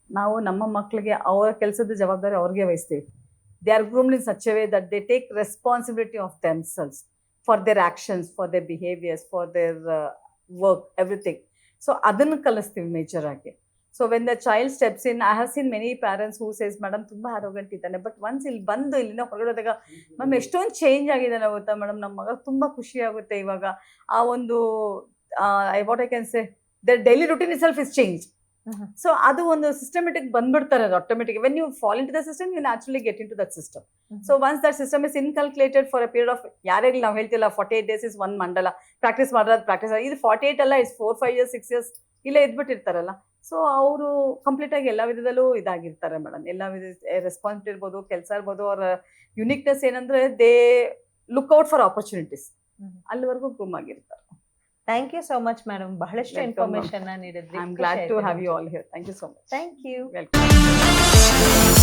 ನಾವು ನಮ್ಮ ಮಕ್ಕಳಿಗೆ ಅವರ ಕೆಲಸದ ಜವಾಬ್ದಾರಿ ಅವ್ರಿಗೆ ವಹಿಸ್ತೀವಿ. They are groomed in such a way that they take responsibility of themselves for their actions, for their behaviours, for their work, everything. So ಅದನ್ನು ಕಲಿಸ್ತೀವಿ ಮೇಜರ್ ಆಗಿ. So when the child steps in, I have seen many parents who says madam ತುಂಬಾ arrogant ಇದ್ದಾನೆ, but once ಇಲ್ಲಿ ಬಂದು ಇಲ್ಲಿಂದ ಹೊರಗಡೆ ಹೋದಾಗ ಮ್ಯಾಮ್ ಎಷ್ಟೊಂದು ಚೇಂಜ್ ಆಗಿದೆ ಗೊತ್ತಾ ಮೇಡಮ್, ನಮ್ಮ ಮಗ ತುಂಬಾ ಖುಷಿ ಆಗುತ್ತೆ ಇವಾಗ. ಆ ಒಂದು what I can say their daily routine itself is changed. So ಅದು ಒಂದು ಸಿಸ್ಟಮೆಟಿಕ್ ಬಂದ್ಬಿಡ್ತಾರೆ automatic. When you fall into the system you naturally get into that system. So once that system is inculcated for a period of, ಯಾರ್ಯಾರಿಗೆ ನಾವು ಹೇಳ್ತಿಲ್ಲ 48 days is one mandala, practice ಮಾಡೋದು practice, ಇದು 48 ಅಲ್ಲ, it's 4-5 years 6 years ಇಲ್ಲೇ ಇದ್ಬಿಟ್ಟಿರ್ತಾರಲ್ಲ. So ಅವರು complete ಆಗಿ ಎಲ್ಲ ವಿಧದಲ್ಲೂ ಇದಾಗಿರ್ತಾರೆ ಮೇಡಮ್. ಎಲ್ಲ ವಿಧ ರೆಸ್ಪಾನ್ಸಿಬಿಲಿಟಿ ಇರ್ಬೋದು, ಕೆಲಸ ಇರ್ಬೋದು. ಅವ್ರ ಯುನಿಕ್ನೆಸ್ ಏನಂದ್ರೆ they look out for opportunities. ಅಲ್ಲಿವರೆಗೂ ಗ್ರೂಮ್ ಆಗಿರ್ತಾರೆ. Thank you so much madam, ಬಹಳಷ್ಟು Welcome, ಇನ್ಫಾರ್ಮೇಶನ್ ನೀಡಿದ್ರಿ. I am glad to have you all here. Thank you so much. Thank you. Welcome.